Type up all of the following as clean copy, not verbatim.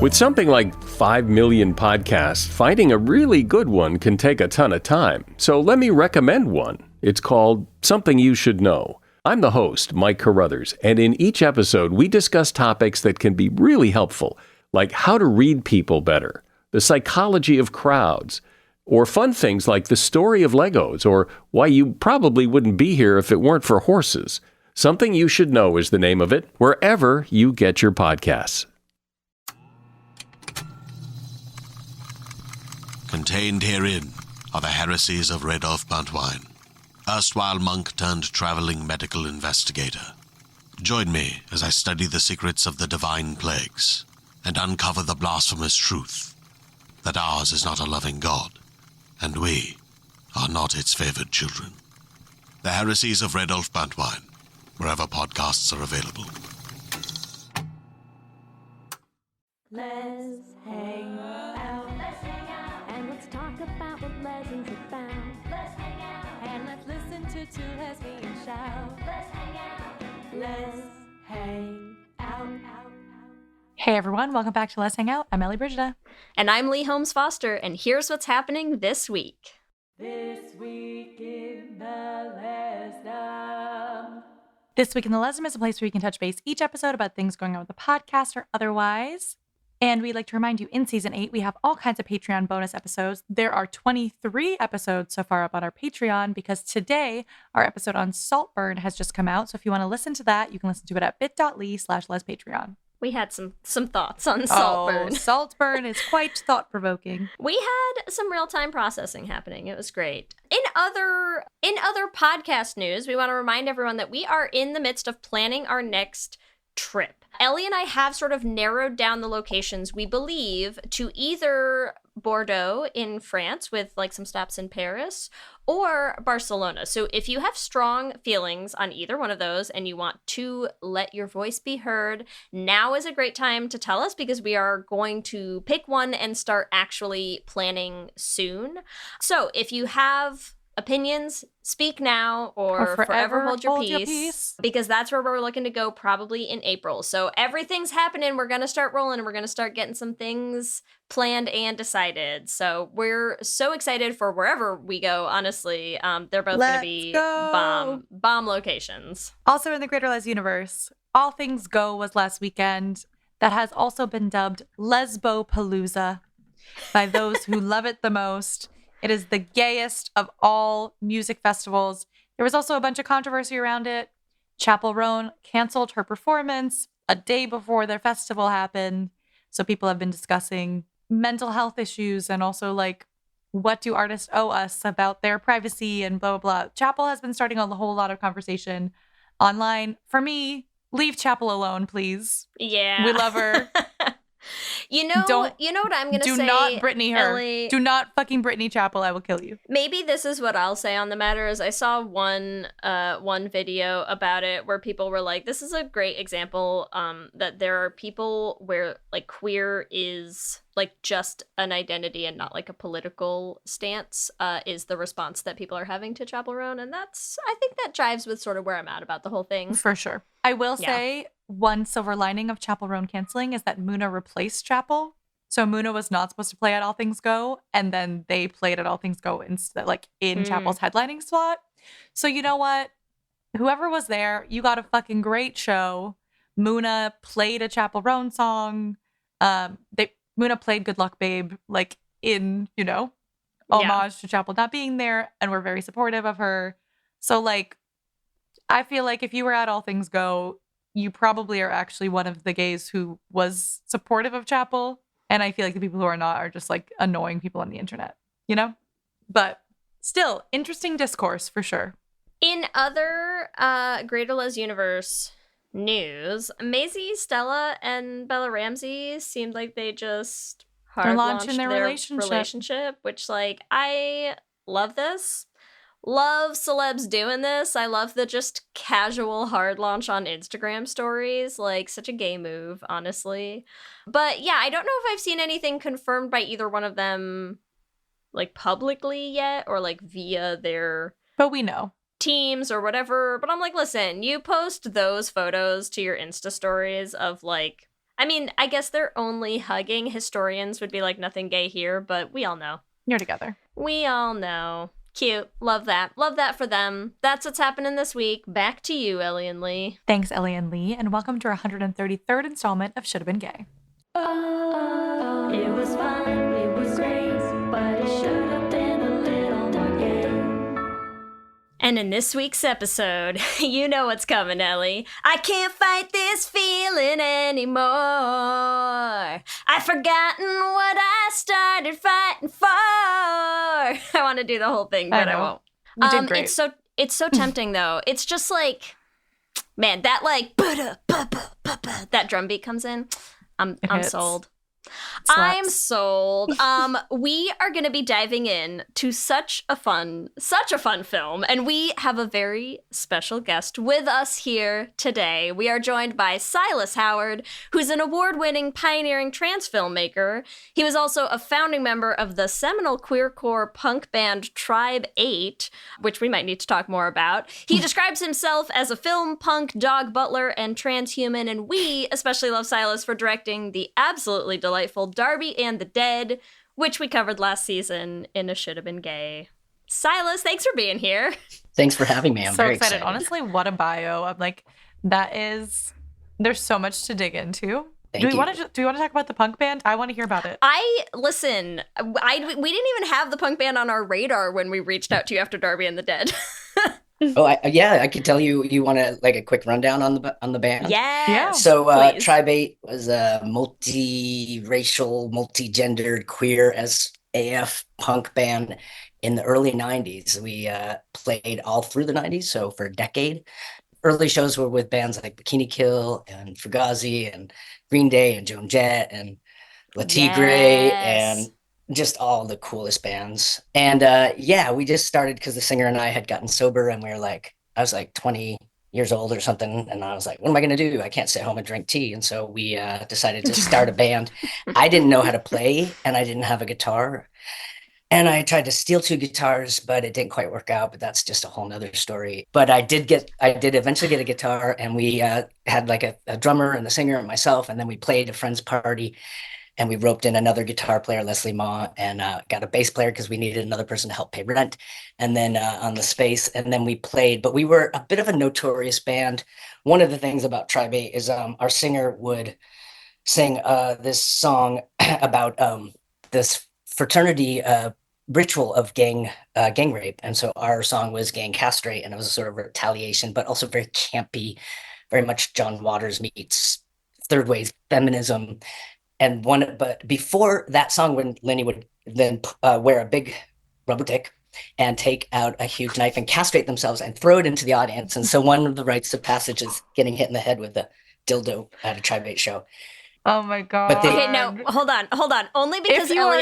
With something like 5 million podcasts, finding a really good one can take a ton of time. So let me recommend one. It's called Something You Should Know. I'm the host, Mike Carruthers, and in each episode, we discuss topics that can be really helpful, like how to read people better, the psychology of crowds, or fun things like the story of Legos, or why you probably wouldn't be here if it weren't for horses. Something You Should Know is the name of it, wherever you get your podcasts. Contained herein are the heresies of Radolf Buntwine, erstwhile monk turned traveling medical investigator. Join me as I study the secrets of the divine plagues and uncover the blasphemous truth that ours is not a loving God, and we are not its favored children. The heresies of Radolf Buntwine, wherever podcasts are available. Let's hang out. Let's hang out. And let's talk about what lessons about. Let's hang out. And let's listen to two lesbians shout. Let's hang out. Let's hang out. Hey everyone, welcome back to Let's Hang Out. I'm Ellie Brigida. And I'm Lee Holmes Foster, and here's what's happening this week. This week in the lesdom. This Week in the Lesdom is a place where you can touch base each episode about things going on with the podcast or otherwise. And we'd like to remind you, in Season 8, we have all kinds of Patreon bonus episodes. There are 23 episodes so far up on our Patreon because today our episode on Saltburn has just come out. So if you want to listen to that, you can listen to it at bit.ly/lespatreon. We had some thoughts on Saltburn. Oh, Saltburn is quite thought-provoking. We had some real-time processing happening. It was great. In other podcast news, we want to remind everyone that we are in the midst of planning our next trip. Ellie and I have sort of narrowed down the locations we believe to either Bordeaux in France with like some stops in Paris or Barcelona. So if you have strong feelings on either one of those and you want to let your voice be heard, now is a great time to tell us because we are going to pick one and start actually planning soon. So if you have opinions, speak now or forever hold your peace, because that's where we're looking to go probably in April. So everything's happening. We're going to start rolling and we're going to start getting some things planned and decided. So we're so excited for wherever we go, honestly. They're both going to be bomb locations. Also in the Greater Les universe, All Things Go was last weekend. That has also been dubbed Lesbo-palooza by those who love it the most. It is the gayest of all music festivals. There was also a bunch of controversy around it. Chappell Roan canceled her performance a day before their festival happened. So people have been discussing mental health issues and also like, what do artists owe us about their privacy and blah, blah, blah. Chappell has been starting a whole lot of conversation online. For me, leave Chappell alone, please. Yeah. We love her. You know what I'm going to say, Do not Britney her. Ellie, Do not fucking Britney Chappell. I will kill you. Maybe this is what I'll say on the matter is I saw one video about it where people were like, this is a great example that there are people where like queer is like just an identity and not like a political stance is the response that people are having to Chappell Roan. And I think that jives with sort of where I'm at about the whole thing. For sure. I will say one silver lining of Chappell Roan canceling is that Muna replaced Chappell. So Muna was not supposed to play at All Things Go, and then they played at All Things Go instead, like in Chappell's headlining slot. So you know what? Whoever was there, you got a fucking great show. Muna played a Chappell Roan song. Muna played Good Luck Babe, like in, homage to Chappell not being there, and we're very supportive of her. So like, I feel like if you were at All Things Go, you probably are actually one of the gays who was supportive of Chappell. And I feel like the people who are not are just like annoying people on the internet, But still, interesting discourse for sure. In other Greater Les Universe news, Maisie, Stella, and Bella Ramsey seemed like they just hard launched their relationship, which like I love this. Love celebs doing this. I love the just casual hard launch on Instagram stories. Like, such a gay move, honestly. But yeah, I don't know if I've seen anything confirmed by either one of them, like, publicly yet, or like via their But we know. teams or whatever. But I'm like, listen, you post those photos to your Insta stories of like, I mean, I guess they're only hugging. Historians would be like, nothing gay here, but we all know. You're together. We all know. Cute. Love that. Love that for them. That's what's happening this week. Back to you, Ellie and Lee. Thanks, Ellie and Lee, and welcome to our 133rd installment of Should Have Been Gay. Oh, it was fun, it was great, but it should have been a little more gay. And in this week's episode, you know what's coming, Ellie. I can't fight this feeling anymore. I've forgotten what I started fighting for. I want to do the whole thing, but I won't. You did great. It's so tempting though. It's just like, man, that like that drum beat comes in. I'm sold. Slaps. I'm sold. We are going to be diving in to such a fun film, and we have a very special guest with us here today. We are joined by Silas Howard, who's an award-winning, pioneering trans filmmaker. He was also a founding member of the seminal queercore punk band Tribe 8, which we might need to talk more about. He describes himself as a film punk dog butler and transhuman, and we especially love Silas for directing the absolutely delightful Darby and the Dead, which we covered last season in a Should Have Been Gay. Silas, thanks for being here. Thanks for having me. I'm so very excited. Honestly, what a bio. I'm like, there's so much to dig into. Thank do we you. want to talk about the punk band? I want to hear about it. We didn't even have the punk band on our radar when we reached out to you after Darby and the Dead. Oh, I could tell you. You want a quick rundown on the band? Yeah. So please. Tribe 8 was a multi-racial, multi-gendered, queer as AF punk band in the early 90s. We played all through the 90s, so for a decade. Early shows were with bands like Bikini Kill and Fugazi and Green Day and Joan Jett and La Tigre and just all the coolest bands. And we just started because the singer and I had gotten sober, and we were like, I was like 20 years old or something, and I was like, what am I going to do? I can't sit home and drink tea. And so we decided to start a band. I didn't know how to play, and I didn't have a guitar. And I tried to steal 2 guitars, but it didn't quite work out. But that's just a whole nother story. But I did eventually get a guitar, and we had like a drummer and the singer and myself, and then we played a friend's party. And we roped in another guitar player, Leslie Ma, and got a bass player because we needed another person to help pay rent. And then on the space, and then we played. But we were a bit of a notorious band. One of the things about Tribe 8 is our singer would sing this song about this fraternity ritual of gang rape. And so our song was Gang Castrate, and it was a sort of retaliation, but also very campy, very much John Waters meets third wave feminism. But before that song, when Lenny would then wear a big rubber dick and take out a huge knife and castrate themselves and throw it into the audience. And so one of the rites of passage is getting hit in the head with a dildo at a Tribe 8 show. Oh my god. But Okay, no, hold on. Only because Ellie,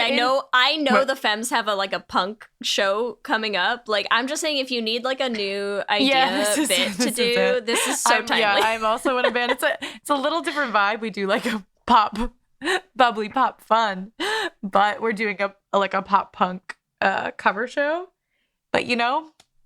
I know the Femmes have a punk show coming up. Like, I'm just saying, if you need like a new idea this is so timely. Yeah, I'm also in a band. It's a little different vibe. We do like a bubbly pop fun, but we're doing a pop punk cover show. But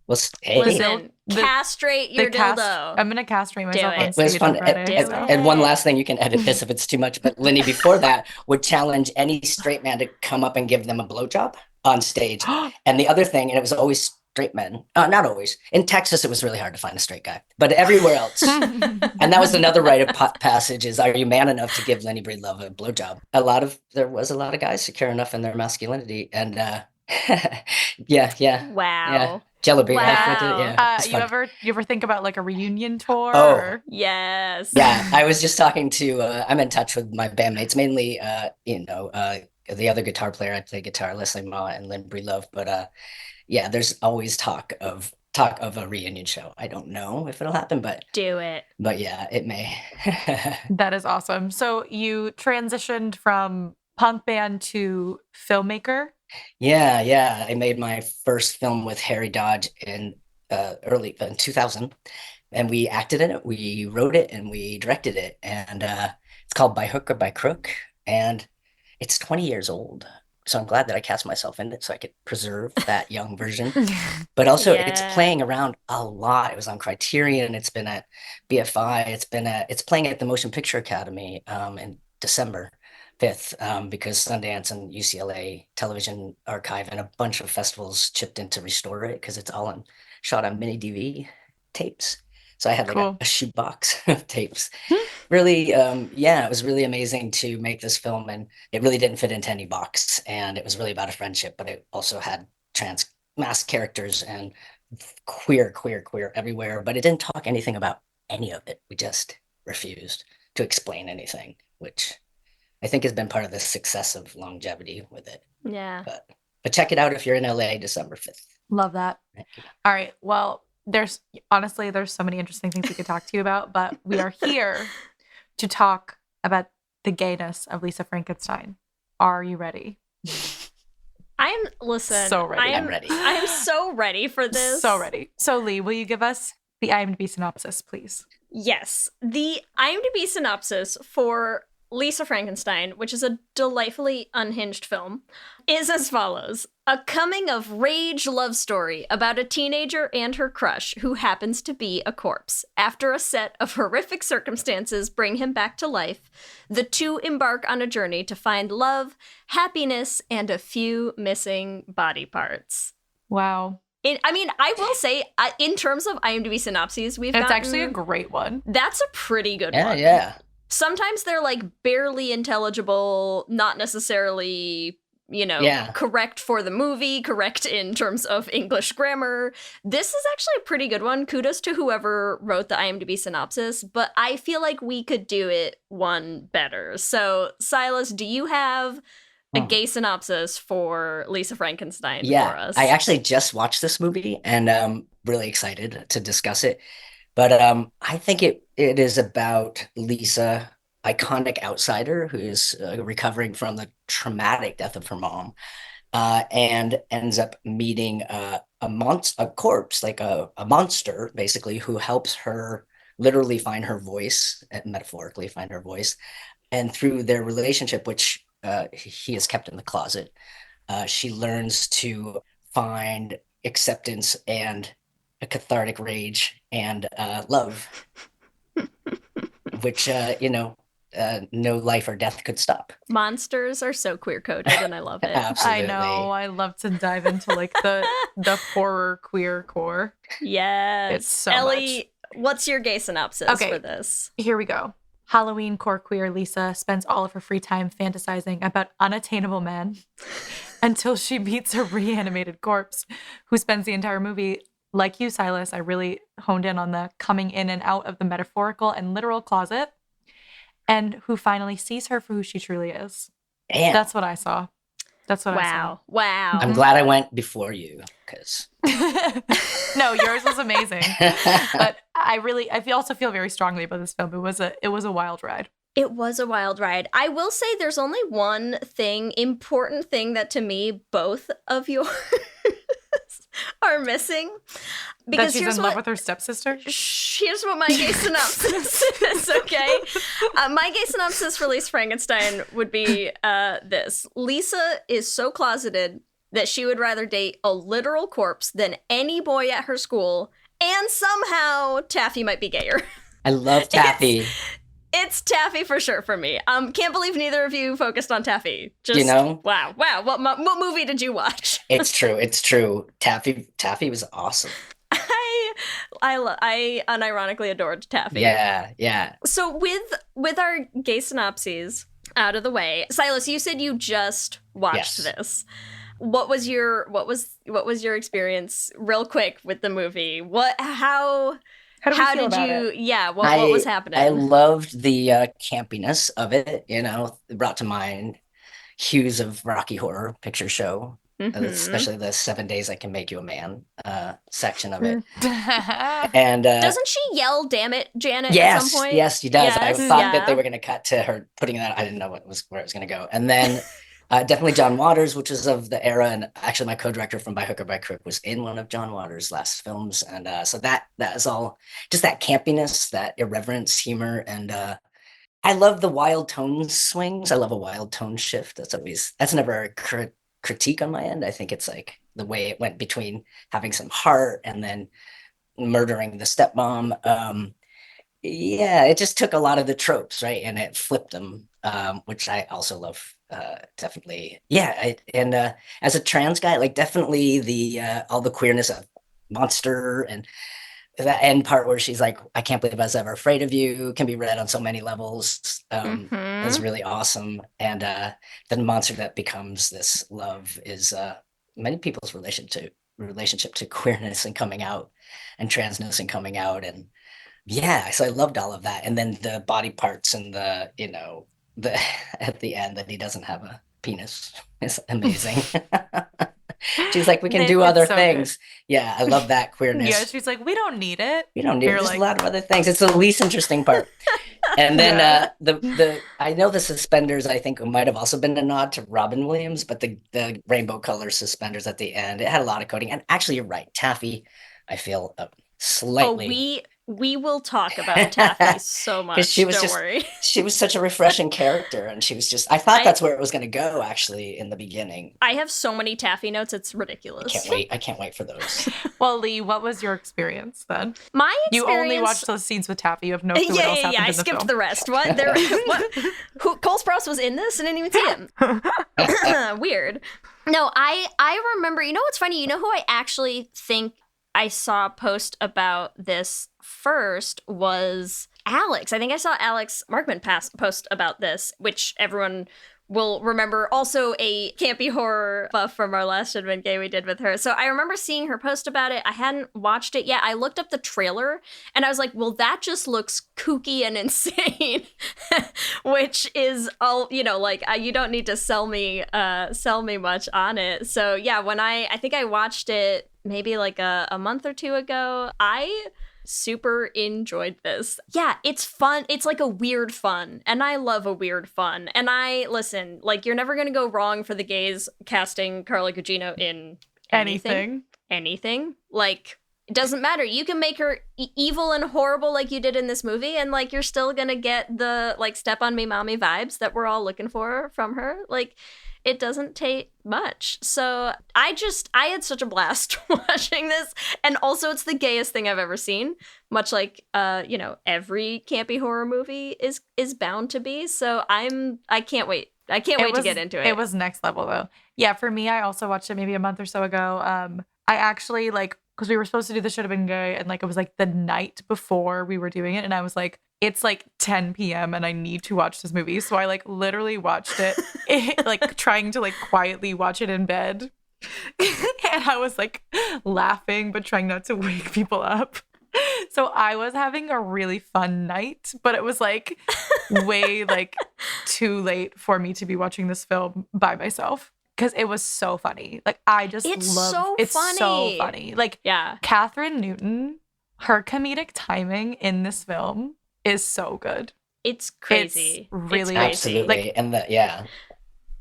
listen, castrate your dildo. I'm gonna castrate myself on It was stage fun. on Friday. And one last thing, you can edit this if it's too much, but Lenny before that would challenge any straight man to come up and give them a blowjob on stage. And the other thing, and it was always straight men, not always. In Texas, it was really hard to find a straight guy, but everywhere else. And that was another rite of passage is, are you man enough to give Lenny Breedlove a blowjob? There was a lot of guys secure enough in their masculinity. And yeah. Wow. Yeah. Jello beer. Wow. You ever think about like a reunion tour? Oh. Yes. Yeah, I was just talking to, I'm in touch with my bandmates, mainly, the other guitar player I play guitar, Leslie Ma and Lynn Breedlove. But there's always talk of a reunion show. I don't know if it'll happen, but do it. But yeah, it may. That is awesome. So you transitioned from punk band to filmmaker? Yeah. I made my first film with Harry Dodge in 2000, and we acted in it. We wrote it and we directed it, and it's called By Hook or By Crook, and it's 20 years old. So I'm glad that I cast myself in it so I could preserve that young version. But also it's playing around a lot. It was on Criterion. It's been at BFI. It's playing at the Motion Picture Academy in December 5th because Sundance and UCLA Television Archive and a bunch of festivals chipped in to restore it because it's all shot on mini DV tapes. So I had like Cool. a shoebox of tapes. Really, yeah, it was really amazing to make this film, and it really didn't fit into any box. And it was really about a friendship, but it also had trans masked characters and queer everywhere. But it didn't talk anything about any of it. We just refused to explain anything, which I think has been part of the success of longevity with it. Yeah. But check it out if you're in LA, December 5th. Love that. All right. Well, there's so many interesting things we could talk to you about, but we are here to talk about the gayness of Lisa Frankenstein. Are you ready? Listen. So ready. I'm ready. I am so ready for this. So ready. So Lee, will you give us the IMDb synopsis, please? Yes. The IMDb synopsis for Lisa Frankenstein, which is a delightfully unhinged film, is as follows. A coming-of-rage love story about a teenager and her crush who happens to be a corpse. After a set of horrific circumstances bring him back to life, the two embark on a journey to find love, happiness, and a few missing body parts. Wow. I will say, in terms of IMDb synopses, It's actually a great one. That's a pretty good one. Yeah. Sometimes they're like barely intelligible, not necessarily, correct for the movie, correct in terms of English grammar. This is actually a pretty good one. Kudos to whoever wrote the IMDb synopsis, but I feel like we could do it one better. So, Silas, do you have a gay synopsis for Lisa Frankenstein for us? I actually just watched this movie and I'm really excited to discuss it. But I think it is about Lisa, iconic outsider who is recovering from the traumatic death of her mom, and ends up meeting a corpse, like a monster, basically, who helps her literally find her voice, and metaphorically find her voice. And through their relationship, which he is kept in the closet, she learns to find acceptance and a cathartic rage and love, which no life or death could stop. Monsters are so queer coded, and I love it. Absolutely. I know. I love to dive into like the horror queer core. Yes. It's so Ellie, what's your gay synopsis for this? Here we go. Halloween core queer Lisa spends all of her free time fantasizing about unattainable men until she meets a reanimated corpse who spends the entire movie. Like you, Silas, I really honed in on the coming in and out of the metaphorical and literal closet, and who finally sees her for who she truly is. Damn. That's what I saw. That's what I saw. Wow. I'm glad I went before you, because No, yours was amazing. But I also feel very strongly about this film. It was a wild ride. It was a wild ride. I will say there's only one important thing that to me both of yours are missing. Because she's in love with her stepsister? Here's what my gay synopsis is, okay? My gay synopsis for Lisa Frankenstein would be this. Lisa is so closeted that she would rather date a literal corpse than any boy at her school, and somehow Taffy might be gayer. I love Taffy. It's Taffy for sure for me. Can't believe neither of you focused on Taffy. Just wow. What movie did you watch? It's true. Taffy was awesome. I unironically adored Taffy. Yeah. So with our gay synopses out of the way, Silas, you said you just watched this. What was your experience, real quick, with the movie? How did you? What was happening? I loved the campiness of it. It brought to mind hues of Rocky Horror Picture Show, especially the 7 Days I Can Make You a Man section of it. And doesn't she yell "Damn it, Janet" at some point? Yes, she does. I thought that they were going to cut to her putting that. I didn't know where it was going to go. And then definitely John Waters, which is of the era, and actually my co-director from By Hook or By Crook was in one of John Waters' last films, and so that is all just that campiness, that irreverence, humor, and I love the wild tone swings. I love a wild tone shift. That's never a critique on my end. I think it's like the way it went between having some heart and then murdering the stepmom. Yeah, it just took a lot of the tropes, right? And it flipped them, which I also love. Definitely. Yeah. As a trans guy, like definitely all the queerness of Monster and that end part where she's like, I can't believe I was ever afraid of you, can be read on so many levels. Is really awesome. And the monster that becomes this love is many people's relationship to queerness and coming out and transness and coming out. And yeah, so I loved all of that. And then the body parts and the at the end that he doesn't have a penis is amazing. She's like, we can do other so things. good. Yeah, I love that queerness. Yeah, she's like, we don't need it. We don't need it. You're There's like- a lot of other things. It's the least interesting part. And then Yeah. the I know the suspenders I think might have also been a nod to Robin Williams, but the rainbow color suspenders at the end, it had a lot of coding. And actually, you're right, Taffy, I feel slightly. We will talk about Taffy so much. she was Don't just- worry. She was such a refreshing character, and she was just. I thought that's where it was going to go. Actually, in the beginning, I have so many Taffy notes. It's I ridiculous. can't wait. I can't wait for those. Well, Lee, what was your experience then? My You experience. only watched those scenes with Taffy. You have no clue what else happened I in the skipped film. the rest. What? Cole Sprouse was in this? I didn't even see him. Weird. No, I remember. You know what's funny? You know who I actually think I saw a post about this first was Alex. I think I saw Alex Markman post about this, which everyone will remember. Also a campy horror buff from our last Advent Gay we did with her. So I remember seeing her post about it. I hadn't watched it yet. I looked up the trailer and I was like, well, that just looks kooky and insane, which is all, like you don't need to sell me much on it. So yeah, when I think I watched it maybe like a month or two ago, I super enjoyed this. Yeah, it's fun. It's like a weird fun, and I love a weird fun. And listen, like you're never gonna go wrong for the gays casting Carla Gugino in anything. Like it doesn't matter. You can make her evil and horrible like you did in this movie, and like you're still gonna get the like step on me mommy vibes that we're all looking for from her. Like it doesn't take much. So I had such a blast watching this. And also it's the gayest thing I've ever seen. Much like every campy horror movie is bound to be. So I can't wait. I can't wait to get into it. It was next level though. Yeah, for me, I also watched it maybe a month or so ago. I actually because we were supposed to do This Should Have Been Gay, and it was like the night before we were doing it, and I was like, it's like 10 p.m. and I need to watch this movie. So I literally watched it, trying to quietly watch it in bed. And I was laughing, but trying not to wake people up. So I was having a really fun night, but it was way too late for me to be watching this film by myself. Because it was so funny. I just love it. It's so funny. Yeah. Kathryn Newton, her comedic timing in this film is so good. It's crazy. It's really absolutely.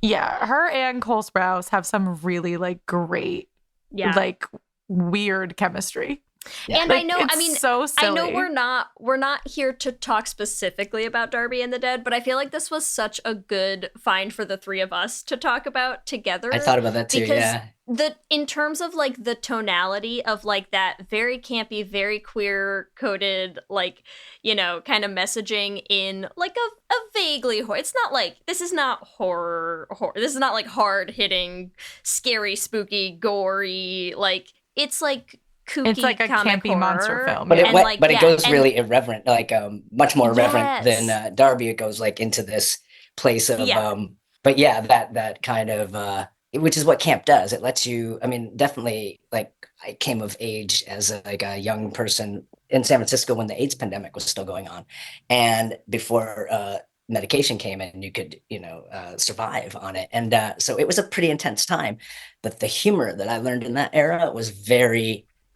Yeah, her and Cole Sprouse have some really great, weird chemistry. Yeah. And I know, so silly. I know we're not here to talk specifically about Darby and the Dead, but I feel like this was such a good find for the three of us to talk about together. I thought about that too. Yeah. In terms of the tonality of that very campy, very queer coded, kind of messaging in a vaguely horror. It's not this is not horror. This is not hard hitting, scary, spooky, gory. It's kooky, it's like a comic campy horror. monster film. But it goes and- really irreverent, much more irreverent Yes. than Darby. It goes into this place of but yeah, that kind of which is what camp does. It lets you, definitely I came of age as a young person in San Francisco when the AIDS pandemic was still going on, and before medication came in, you could survive on it, and so it was a pretty intense time. But the humor that I learned in that era was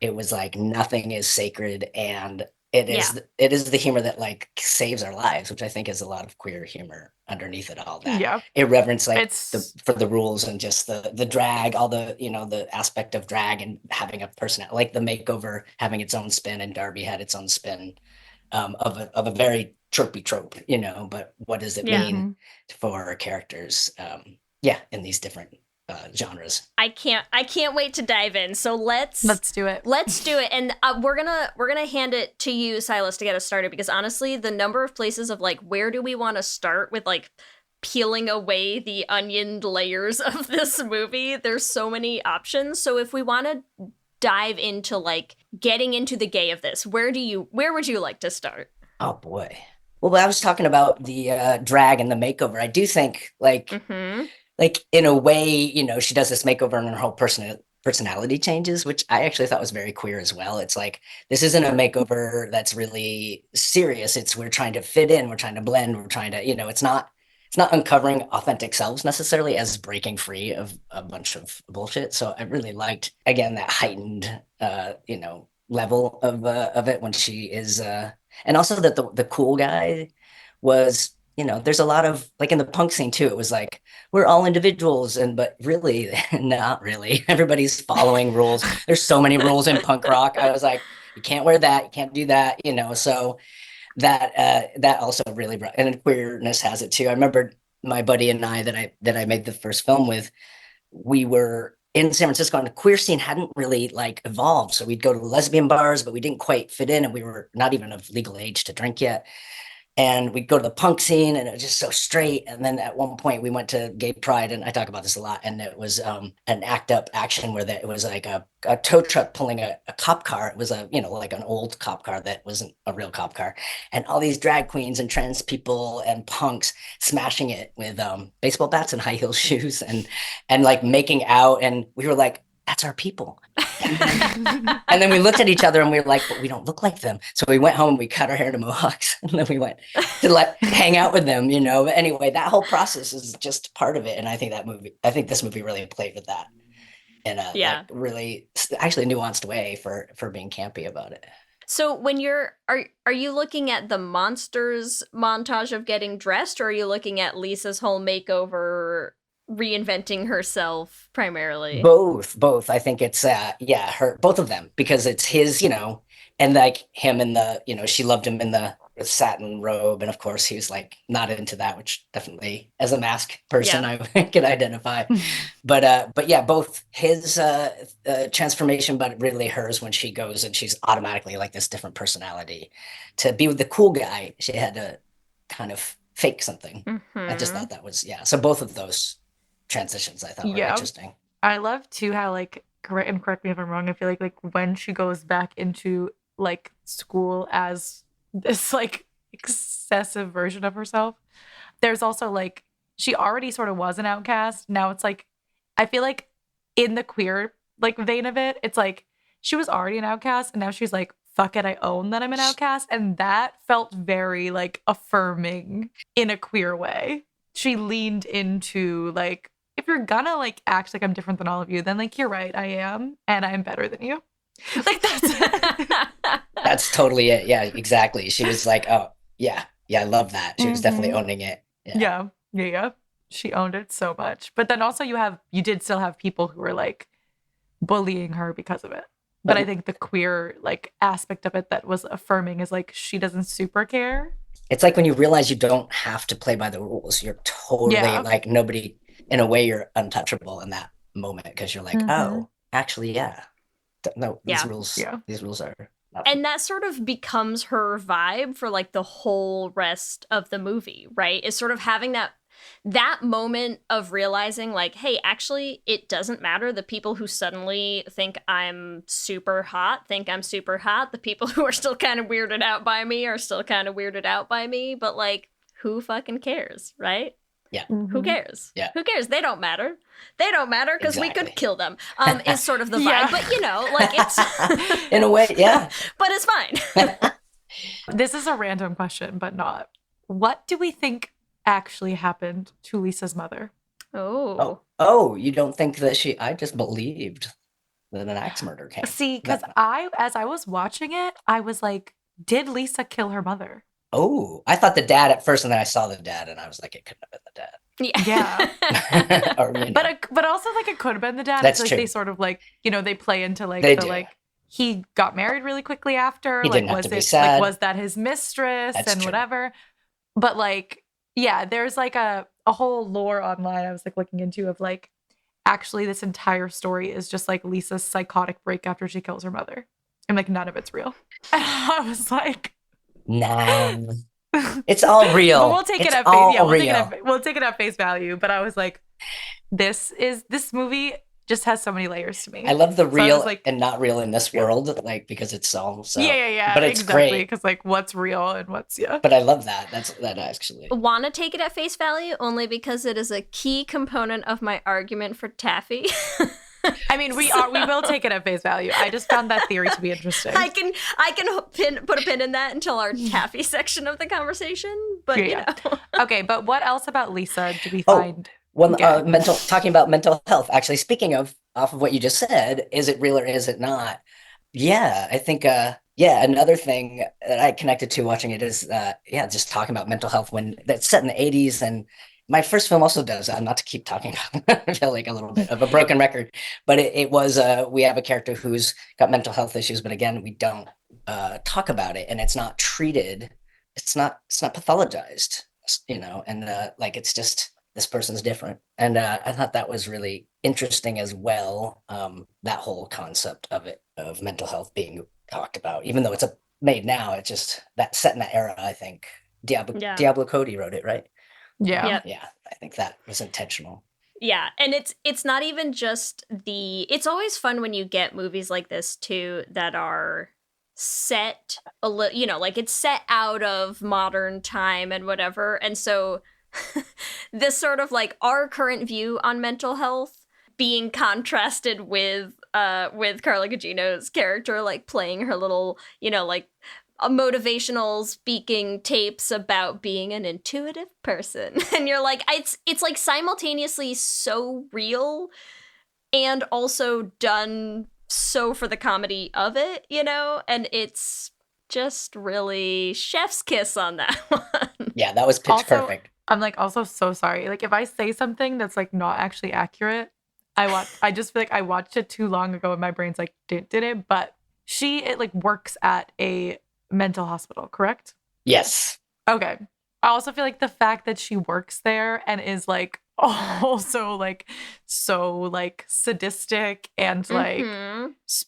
it was nothing is sacred, and it is the humor that saves our lives, which I think is a lot of queer humor underneath it all. That irreverence, for the rules and just the drag, all the the aspect of drag and having a person the makeover having its own spin, and Darby had its own spin of a very tropey trope, but what does it Yeah. mean for characters? In these different genres. I can't wait to dive in. So let's do it. Let's do it. And we're gonna hand it to you, Silas, to get us started, because honestly, the number of places of like, where do we want to start with like peeling away the onioned layers of this movie? There's so many options. So if we want to dive into like getting into the gay of this, where would you like to start? Oh boy. Well, I was talking about the drag and the makeover. I do think like in a way, she does this makeover and her whole personality changes, which I actually thought was very queer as well. It's like, this isn't a makeover that's really serious. We're trying to fit in, we're trying to blend, we're trying to, it's not uncovering authentic selves necessarily as breaking free of a bunch of bullshit. So I really liked, again, that heightened, level of it when she is, and also that the cool guy was, there's a lot of, like in the punk scene too, it was like, we're all individuals, but really, not really. Everybody's following rules. There's so many rules in punk rock. I was like, you can't wear that, you can't do that, so that also really brought, and queerness has it too. I remember my buddy and I that I made the first film with, we were in San Francisco and the queer scene hadn't really like evolved. So we'd go to lesbian bars, but we didn't quite fit in, and we were not even of legal age to drink yet. And we'd go to the punk scene and it was just so straight. And then at one point we went to Gay Pride, and I talk about this a lot. And it was an act up action where it was like a tow truck pulling a cop car. It was like an old cop car that wasn't a real cop car. And all these drag queens and trans people and punks smashing it with baseball bats and high heel shoes and like making out. And we were like, that's our people. And then we looked at each other and we were like, but we don't look like them. So we went home and we cut our hair to mohawks, and then we went to hang out with them, But anyway, that whole process is just part of it. And I think this movie really played with that in a really actually nuanced way for being campy about it. So when are you looking at the monsters montage of getting dressed, or are you looking at Lisa's whole makeover, reinventing herself primarily? Both. I think it's her, both of them, because it's his, and like him in the, she loved him in the satin robe, and of course he was like not into that, which definitely as a mask person I can identify. But yeah, both his transformation, but really hers when she goes and she's automatically like this different personality. To be with the cool guy, she had to kind of fake something. I just thought that was so both of those transitions I thought were interesting. I love too how like, correct me if I'm wrong, I feel like when she goes back into like school as this like excessive version of herself, there's also like, she already sort of was an outcast. Now it's like, I feel like in the queer like vein of it, it's like she was already an outcast and now she's like, fuck it, I own that I'm an outcast. And that felt very like affirming in a queer way. She leaned into like, if you're gonna like act like I'm different than all of you, then like, you're right, I am, and I'm better than you. Like that's totally it. Yeah, exactly. She was like, oh yeah, I love that. She was definitely owning it. Yeah. She owned it so much. But then also you did still have people who were like bullying her because of it. But I think the queer like aspect of it that was affirming is like, she doesn't super care. It's like when you realize you don't have to play by the rules. You're totally like nobody. In a way, you're untouchable in that moment because you're like, oh, actually, no, these rules are. And that sort of becomes her vibe for like the whole rest of the movie, right? Is sort of having that moment of realizing like, hey, actually, it doesn't matter. The people who suddenly think I'm super hot. The people who are still kind of weirded out by me are still kind of weirded out by me. But like, who fucking cares, right? Yeah. Who cares? Yeah. Who cares? They don't matter because we could kill them. Is sort of the vibe. But like it's in a way, yeah. But it's fine. This is a random question, but not. What do we think actually happened to Lisa's mother? Oh, you don't think that I just believed that an axe murder came. See, because as I was watching it, I was like, did Lisa kill her mother? Oh, I thought the dad at first, and then I saw the dad, and I was like, it couldn't have been the dad. Yeah. But also like it could have been the dad. That's it's like true. They sort of like, they play into like they the do. like he got married really quickly after. He Like, didn't have was to be it sad. like, was that his mistress That's and true. whatever? But like, yeah, there's like a whole lore online I was like looking into of like, actually this entire story is just like Lisa's psychotic break after she kills her mother. And like, none of it's real. And I was like, Nah. It's all real. but we'll take it's it at all face. Yeah, real. we'll take it at face value. But I was like, this movie just has so many layers to me. I love the So I real was like, and not real in this world, like because it's all so. yeah, But it's exactly. great. Because like, what's real and what's But I love that. That actually. Want to take it at face value only because it is a key component of my argument for Taffy. I mean, we will take it at face value. I just found that theory to be interesting. I can put a pin in that until our Taffy section of the conversation. But you know. Okay, but what else about Lisa do we Oh, find? Well, Okay. talking about mental health. Actually, speaking of off of what you just said, is it real or is it not? Yeah, I think. Another thing that I connected to watching it is, just talking about mental health when that's set in the '80s, and my first film also does. Not to keep talking, I feel like a little bit of a broken record, but it was. We have a character who's got mental health issues, but again, we don't talk about it, and it's not treated. It's not pathologized, and like it's just. This person's different. And I thought that was really interesting as well. That whole concept of mental health being talked about, even though it's made now, it's just that set in that era, I think. Diablo Cody wrote it, right? Yeah. Yep. Yeah, I think that was intentional. Yeah, and it's not even just it's always fun when you get movies like this too that are set a little, like it's set out of modern time and whatever. And so this sort of like our current view on mental health being contrasted with Carla Gugino's character, like playing her little, like a motivational speaking tapes about being an intuitive person. And you're like, it's like simultaneously so real and also done so for the comedy of it, and it's just really chef's kiss on that one. Yeah, that was pitch perfect. I'm like also so sorry. Like if I say something that's like not actually accurate, I just feel like I watched it too long ago and my brain's like did it. But it like works at a mental hospital, correct? Yes. Okay. I also feel like the fact that she works there and is like also like so like sadistic and like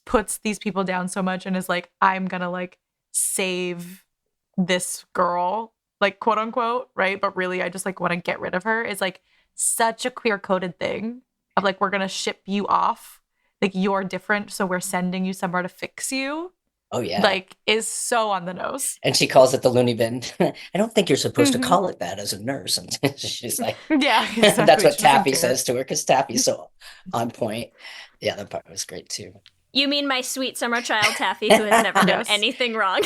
puts these people down so much and is like, I'm gonna like save this girl, like quote unquote, right? But really I just like want to get rid of her, is like such a queer coded thing of like, we're gonna ship you off, like you're different, so we're sending you somewhere to fix you. Oh yeah. Like is so on the nose. And she calls it the loony bin. I don't think you're supposed to call it that as a nurse. And she's like, yeah, exactly. That's what She doesn't Taffy care. says to her, because Taffy's so on point. Yeah, that part was great too. You mean my sweet summer child Taffy, who has never done Yes. anything wrong,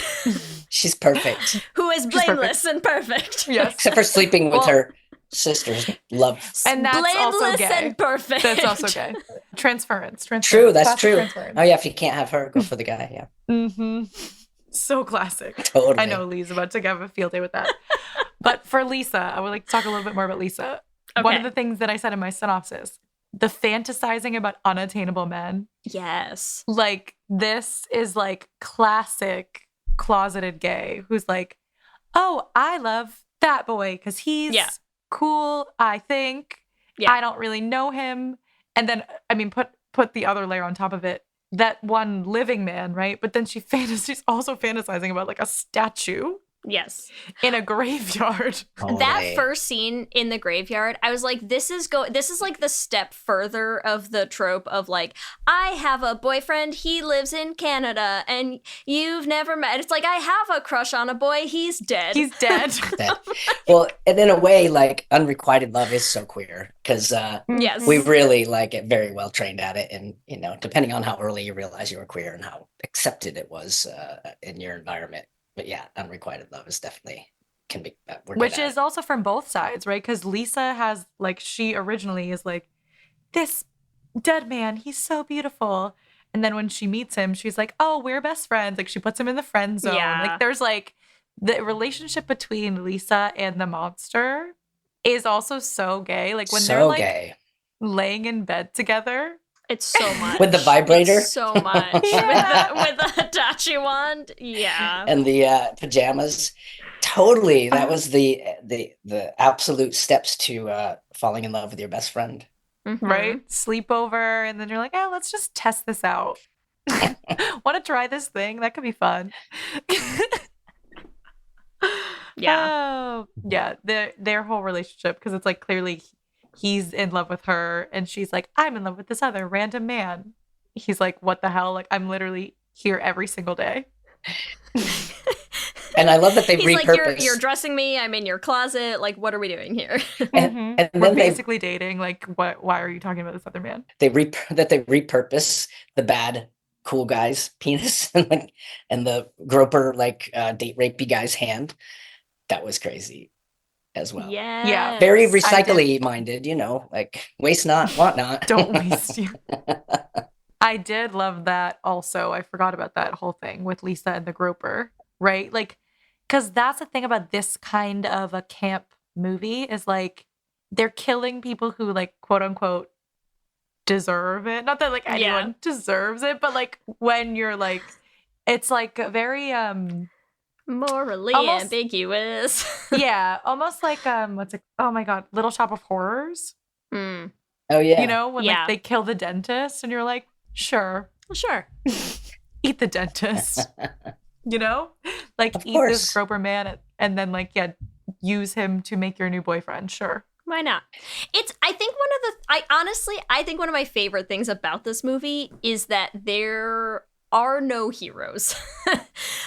She's perfect. who is blameless and perfect. Yes. Except for sleeping with her sister's love. And that's also Blameless gay. and perfect. That's also gay. Transference. True, that's Classic true. transference. Oh yeah, if you can't have her, go for the guy. Yeah, Mm-hmm. So classic. totally. I know Lee's about to have a field day with that. But for Lisa, I would like to talk a little bit more about Lisa. One of Okay. the things that I said in my synopsis, the fantasizing about unattainable men. Yes. Like this is like classic closeted gay who's like, oh, I love that boy because he's cool, I think. Yeah. I don't really know him. And then, I mean, put the other layer on top of it. That one living man, right? But then she's also fantasizing about like a statue Yes. in a graveyard. That first scene in the graveyard, I was like, this is like the step further of the trope of like, I have a boyfriend, he lives in Canada, and you've never met. It's like, I have a crush on a boy, he's dead. He's dead. Well, and in a way, like unrequited love is so queer because Yes. we really like get very well trained at it, and depending on how early you realize you were queer and how accepted it was in your environment. But yeah, unrequited love is definitely can be, Which is also from both sides, right? Because Lisa has like, she originally is like, this dead man, he's so beautiful. And then when she meets him, she's like, oh, we're best friends. Like she puts him in the friend zone. Yeah. Like there's like the relationship between Lisa and the monster is also so gay. Like when they're like gay. laying in bed together, It's so much. With the vibrator? It's so much. Yeah. With the Hitachi wand. Yeah. And the pajamas. Totally. That was the absolute steps to falling in love with your best friend. Mhm. Right? Sleepover, and then you're like, oh, let's just test this out. Want to try this thing? That could be fun. Yeah. Oh, yeah. Their whole relationship, because it's like clearly he's in love with her, and she's like, I'm in love with this other random man. He's like, what the hell? Like, I'm literally here every single day. And I love that they He's repurposed. like, you're dressing me. I'm in your closet. Like, what are we doing here? And We're then basically dating. Like, why are you talking about this other man? they repurpose the bad cool guy's penis and the groper date rapey guy's hand. That was crazy as well. Yeah. Very I did. recycly minded, like waste not, want not. Don't waste you. I did love that also. I forgot about that whole thing with Lisa and the groper, right? Like, because that's the thing about this kind of a camp movie is like they're killing people who like quote unquote deserve it. Not that like anyone deserves it, but like when you're like, it's like a very Morally almost- ambiguous. yeah, almost like what's it? Oh my god, Little Shop of Horrors. Mm. Oh yeah. You know when Yeah. like they kill the dentist and you're like, sure, Well, sure. eat the dentist. You know, like Of eat course. this groper man and then like use him to make your new boyfriend. Sure. Why not? I think one of my favorite things about this movie is that there are no heroes.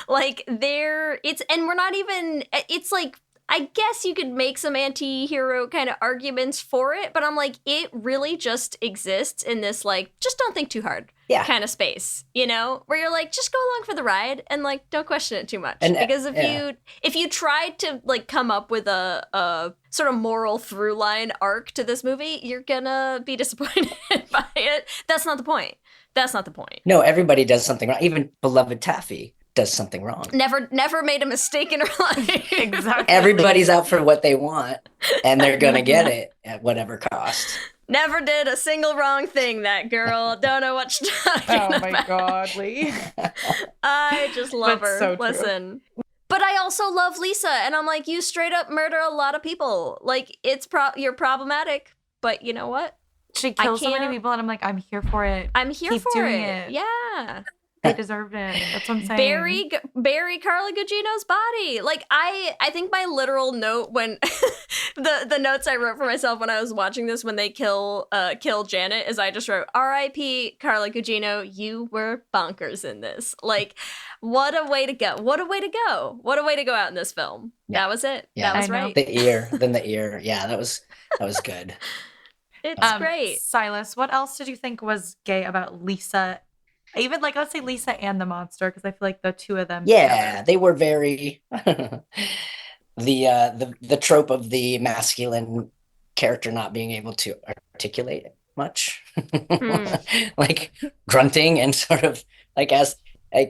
And we're not even, it's like, I guess you could make some anti-hero kind of arguments for it, but I'm like, it really just exists in this, like, just don't think too hard kind of space, where you're like, just go along for the ride and like, don't question it too much. And, because if you tried to like come up with a sort of moral through line arc to this movie, you're gonna be disappointed by it. That's not the point. No, everybody does something wrong. Even beloved Taffy does something wrong. Never made a mistake in her life. Exactly. Everybody's out for what they want, and they're gonna get it at whatever cost. Never did a single wrong thing, that girl. Don't know what she's talking Oh about. my god, Lee. I just love That's her. so true. Listen. But I also love Lisa, and I'm like, you straight up murder a lot of people. Like, you're problematic, but you know what? She kills so many can't- people, and I'm like, I'm here for it. I'm here Keep for doing it. it. Yeah. They deserved it. That's what I'm saying. Bury Carla Gugino's body. Like, I think my literal note when the notes I wrote for myself when I was watching this when they kill Janet is I just wrote R.I.P. Carla Gugino, you were bonkers in this. Like, what a way to go. What a way to go out in this film. Yeah. That was it. Yeah. That was I know. right. The ear. Yeah, that was good. It's great. Silas, what else did you think was gay about Lisa? Even like, let's say Lisa and the monster, because I feel like the two of them. Yeah, together. they were very the trope of the masculine character not being able to articulate much, like grunting and sort of like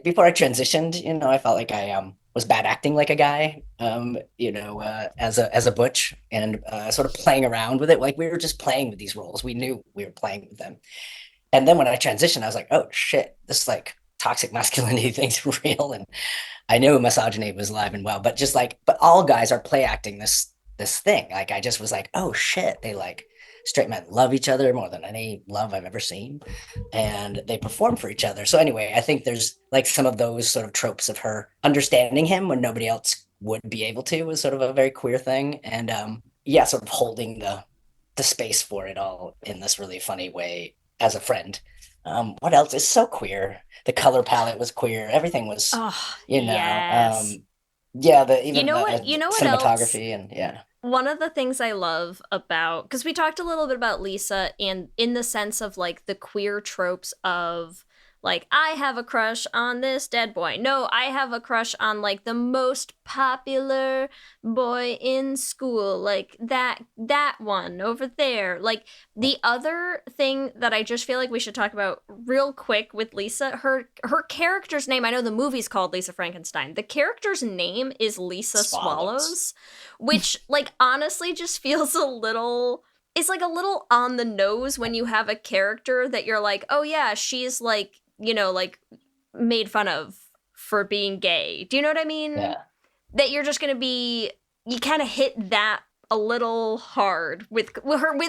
before I transitioned, I felt like I was bad acting like a guy, as a butch and sort of playing around with it. Like we were just playing with these roles. We knew we were playing with them. And then when I transitioned, I was like, oh shit, this like toxic masculinity thing's real. And I knew misogyny was alive and well, but all guys are play acting this thing. Like I just was like, oh shit, they like straight men love each other more than any love I've ever seen. And they perform for each other. So anyway, I think there's like some of those sort of tropes of her understanding him when nobody else would be able to was sort of a very queer thing. And sort of holding the space for it all in this really funny way as a friend. What else is so queer? The color palette was queer. Everything was, Yes. Even You know the what cinematography and One of the things I love about, because we talked a little bit about Lisa and in the sense of like the queer tropes of like, I have a crush on this dead boy. No, I have a crush on like the most popular boy in school. Like that one over there. Like the other thing that I just feel like we should talk about real quick with Lisa, her character's name, I know the movie's called Lisa Frankenstein. The character's name is Lisa Swallows, which like honestly just feels a little is like a little on the nose when you have a character that you're like, oh yeah, she's like, you know, like made fun of for being gay. Do you know what I mean? Yeah. That you're just gonna be, you kind of hit that a little hard with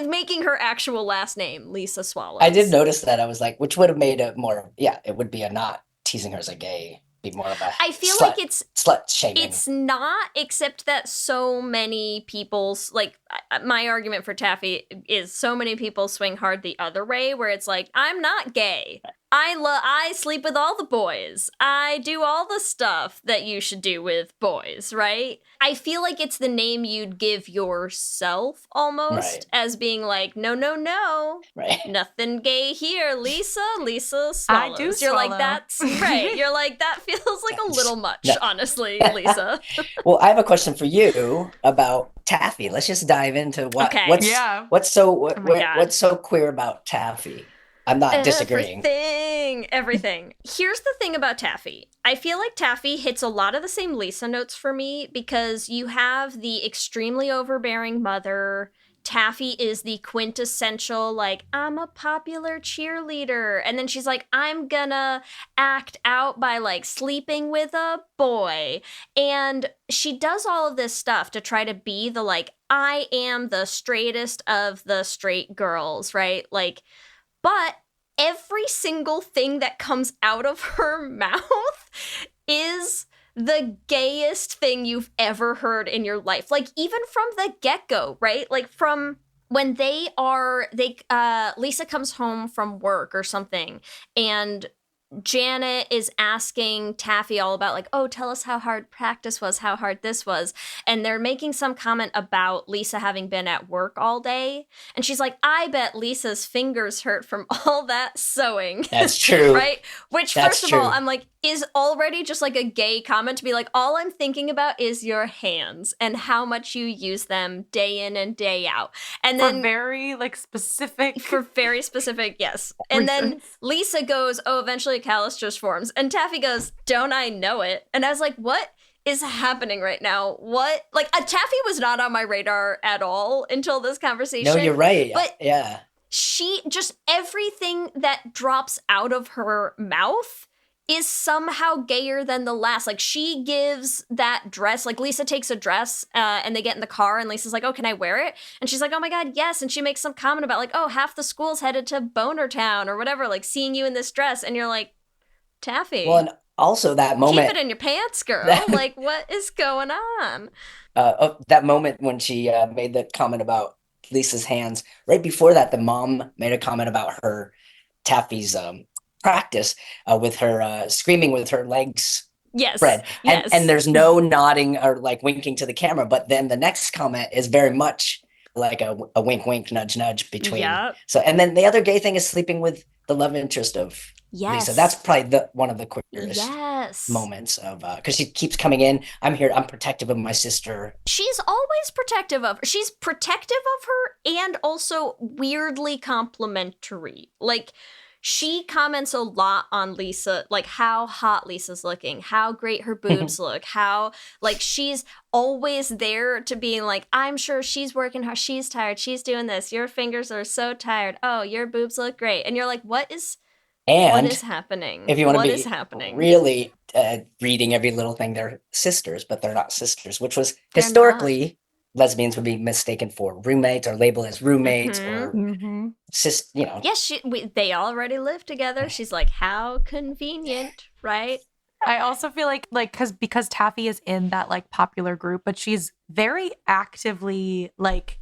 making her actual last name Lisa Swallows. I did notice that. I was like, which would have made it more, it would be a not teasing her as a gay, be more of a I feel slut, like it's slut shaming. It's not, except that so many people's, like, my argument for Taffy is so many people swing hard the other way, where it's like, I'm not gay. I sleep with all the boys. I do all the stuff that you should do with boys, right? I feel like it's the name you'd give yourself almost, as being like, no, right. nothing gay here, Lisa swallows. I do You're swallow. like, that's right. You're like, that feels like a little much, No. honestly, Lisa. Well, I have a question for you about Taffy. Let's just dive into Okay. what's so Oh my God. what's so queer about Taffy. I'm not disagreeing. Everything. Here's the thing about Taffy. I feel like Taffy hits a lot of the same Lisa notes for me, because you have the extremely overbearing mother. Taffy is the quintessential, like, I'm a popular cheerleader. And then she's like, I'm gonna act out by, like, sleeping with a boy. And she does all of this stuff to try to be the, like, I am the straightest of the straight girls, right? Like, but every single thing that comes out of her mouth is the gayest thing you've ever heard in your life. Like, even from the get-go, right? Like, from when Lisa comes home from work or something, and Janet is asking Taffy all about, like, oh, tell us how hard practice was, how hard this was. And they're making some comment about Lisa having been at work all day. And she's like, I bet Lisa's fingers hurt from all that sewing. That's true. Right? Which, That's first of all, true. I'm like, is already just like a gay comment to be like, all I'm thinking about is your hands and how much you use them day in and day out. And then for very like specific for very specific, yes. And then reasons. Lisa goes, oh, eventually a callus just forms. And Taffy goes, don't I know it? And I was like, what is happening right now? What? Like, Taffy was not on my radar at all until this conversation. No, you're right. But yeah. she just, everything that drops out of her mouth is somehow gayer than the last. Like, she gives that dress, like, Lisa takes a dress and they get in the car and Lisa's like, oh, can I wear it? And she's like, oh my God, yes. And she makes some comment about, like, oh, half the school's headed to Boner Town or whatever, like, seeing you in this dress. And you're like, Taffy, Well, and also that moment, keep it in your pants, girl. Like, what is going on? that moment when she made the comment about Lisa's hands. Right before that, the mom made a comment about her Taffy's practice with her screaming with her legs Yes. spread. Yes. And there's no nodding or like winking to the camera. But then the next comment is very much like a wink, wink, nudge, nudge between. Yep. So, and then the other gay thing is sleeping with the love interest of Yes. Lisa. That's probably one of the queerest Yes. moments of because she keeps coming in. I'm protective of my sister. She's always protective of her. She's protective of her and also weirdly complimentary. Like, she comments a lot on Lisa, like how hot Lisa's looking, how great her boobs look, how, like, she's always there to being like, I'm sure she's working hard, she's tired, she's doing this, your fingers are so tired, oh, your boobs look great. And you're like, what is happening? If you want to be happening? really reading every little thing, they're sisters, but they're not sisters, which was They're historically lesbians would be mistaken for roommates or labeled as roommates or Mm-hmm. sis, Yes, they already live together. She's like, how convenient, right? I also feel like because Taffy is in that like popular group, but she's very actively like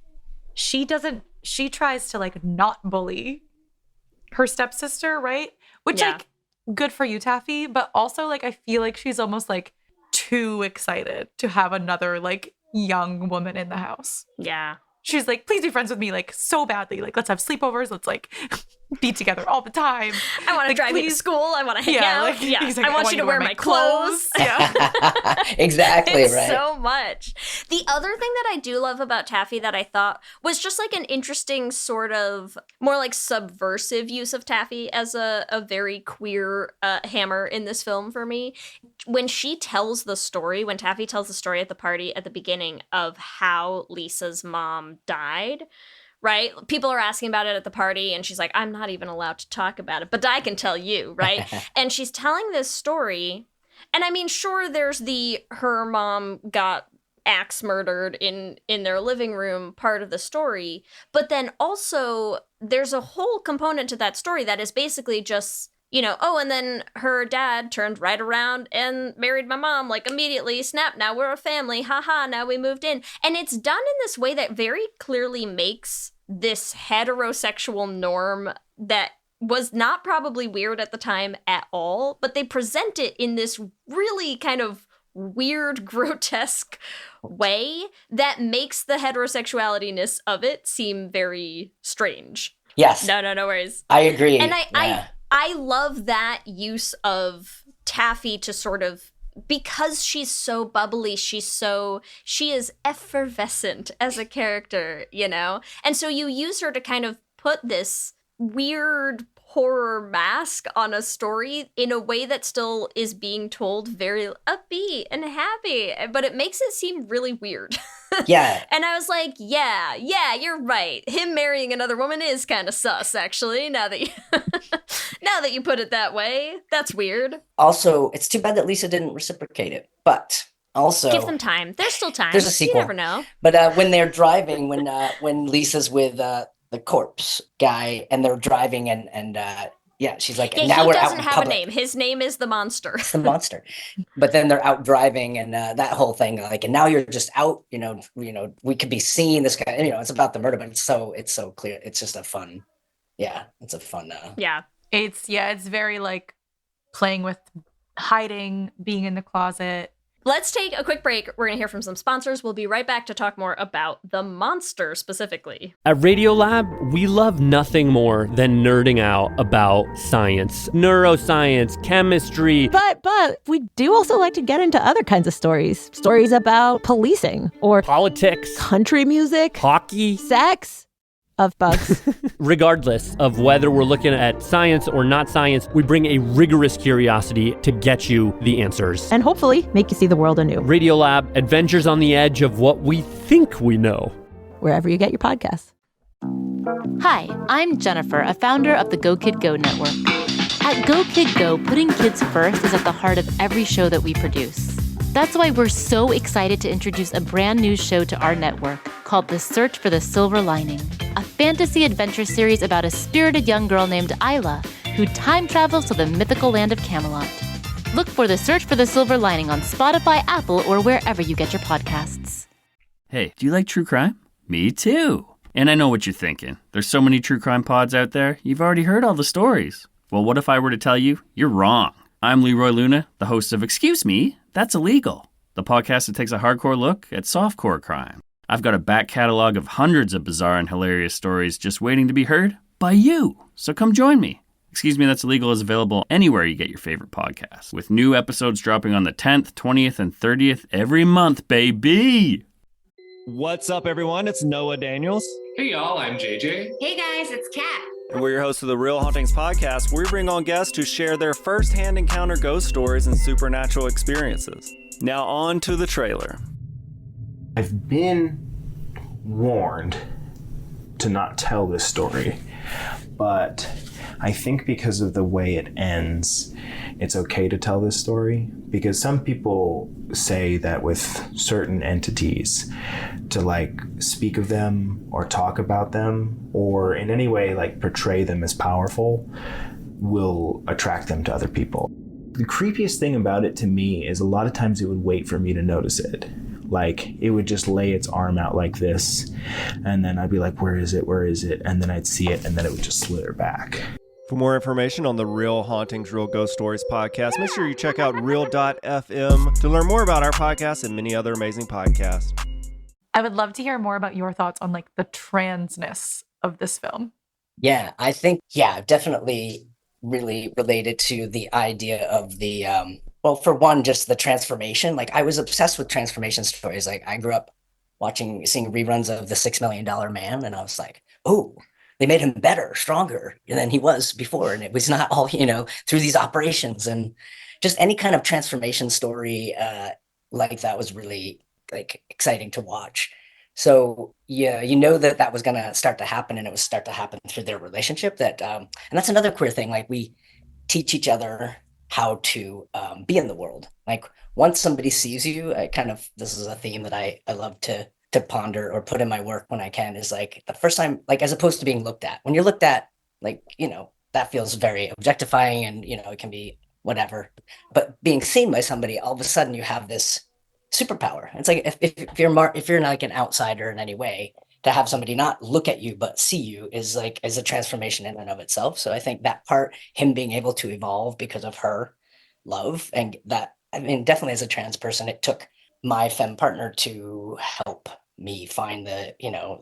she tries to like not bully her stepsister, right? Which Yeah. like good for you, Taffy, but also like I feel like she's almost like too excited to have another like young woman in the house. Yeah. She's like, please be friends with me like so badly. Like, let's have sleepovers. Let's like be together all the time. I want to Like, drive you to please- school. I want to hang Yeah, out. like, Yeah. he's like, I want you to wear my clothes. Yeah. exactly It's right. so much. The other thing that I do love about Taffy that I thought was just like an interesting sort of more like subversive use of Taffy as a very queer hammer in this film for me. When Taffy tells the story at the party at the beginning of how Lisa's mom died, right? People are asking about it at the party, and she's like, I'm not even allowed to talk about it, but I can tell you, right? And she's telling this story, and I mean, sure, there's her mom got axe murdered in their living room part of the story, but then also there's a whole component to that story that is basically just, oh, and then her dad turned right around and married my mom, like immediately, snap, now we're a family, haha, now we moved in. And it's done in this way that very clearly makes this heterosexual norm that was not probably weird at the time at all, but they present it in this really kind of weird, grotesque way that makes the heterosexuality-ness of it seem very strange. Yes. No worries. I agree. And I love that use of Taffy to sort of, because she's so bubbly, she is effervescent as a character, And so you use her to kind of put this weird horror mask on a story in a way that still is being told very upbeat and happy, but it makes it seem really weird. Yeah. And I was like, yeah, you're right. Him marrying another woman is kind of sus, actually, now that you put it that way. That's weird. Also, it's too bad that Lisa didn't reciprocate it, but also give them time. There's still time. There's a sequel. You never know. But when they're driving, when Lisa's with the corpse guy and they're driving and she's like, yeah, now he we're out doesn't in have public. a name. His name is the monster. It's the monster. But then they're out driving and that whole thing, like, and now you're just out, we could be seeing this guy, it's about the murder, but it's so clear. It's just a fun, it's a fun. Yeah. It's very like playing with hiding, being in the closet. Let's take a quick break. We're going to hear from some sponsors. We'll be right back to talk more about the monster specifically. At Radiolab, we love nothing more than nerding out about science, neuroscience, chemistry. But we do also like to get into other kinds of stories. Stories about policing or politics, country music, hockey, sex. Of bugs. Regardless of whether we're looking at science or not science, we bring a rigorous curiosity to get you the answers. And hopefully make you see the world anew. Radiolab, adventures on the edge of what we think we know. Wherever you get your podcasts. Hi, I'm Jennifer, a founder of the Go Kid Go network. At Go Kid Go, putting kids first is at the heart of every show that we produce. That's why we're so excited to introduce a brand new show to our network called The Search for the Silver Lining, a fantasy adventure series about a spirited young girl named Isla who time travels to the mythical land of Camelot. Look for The Search for the Silver Lining on Spotify, Apple, or wherever you get your podcasts. Hey, do you like true crime? Me too. And I know what you're thinking. There's so many true crime pods out there, you've already heard all the stories. Well, what if I were to tell you you're wrong? I'm Leroy Luna, the host of Excuse Me, That's Illegal, the podcast that takes a hardcore look at softcore crime. I've got a back catalog of hundreds of bizarre and hilarious stories just waiting to be heard by you. So come join me. Excuse Me, That's Illegal is available anywhere you get your favorite podcasts, with new episodes dropping on the 10th, 20th, and 30th every month, baby. What's up, everyone? It's Noah Daniels. Hey, y'all. I'm JJ. Hey, guys. It's Kat. And we're your hosts of the Real Hauntings podcast, where we bring on guests who share their first-hand encounter ghost stories and supernatural experiences. Now on to the trailer. I've been warned to not tell this story, but I think because of the way it ends, it's okay to tell this story, because some people say that with certain entities, to like speak of them or talk about them or in any way like portray them as powerful will attract them to other people. The creepiest thing about it to me is a lot of times it would wait for me to notice it. Like it would just lay its arm out like this, and then I'd be like, where is it? Where is it? And then I'd see it, and then it would just slither back. For more information on the Real Hauntings, Real Ghost Stories podcast, make sure you check out real.fm to learn more about our podcast and many other amazing podcasts. I would love to hear more about your thoughts on like the transness of this film. Yeah, I think, definitely really related to the idea of the, well, for one, just the transformation. Like I was obsessed with transformation stories. Like I grew up seeing reruns of The $6 Million Man, and I was like, oh, they made him better, stronger than he was before. And it was not all, through these operations, and just any kind of transformation story like that was really like exciting to watch. So yeah, you know that was going to start to happen, and it was start to happen through their relationship. And that's another queer thing. Like we teach each other how to be in the world. Like once somebody sees you, this is a theme that I love to ponder or put in my work when I can, is like the first time, like as opposed to being looked at. When you're looked at, like, that feels very objectifying, and it can be whatever. But being seen by somebody, all of a sudden you have this superpower. It's like if you're not like an outsider in any way, to have somebody not look at you but see you is a transformation in and of itself. So I think that part, him being able to evolve because of her love, and that, I mean, definitely as a trans person, it took my femme partner to help me find the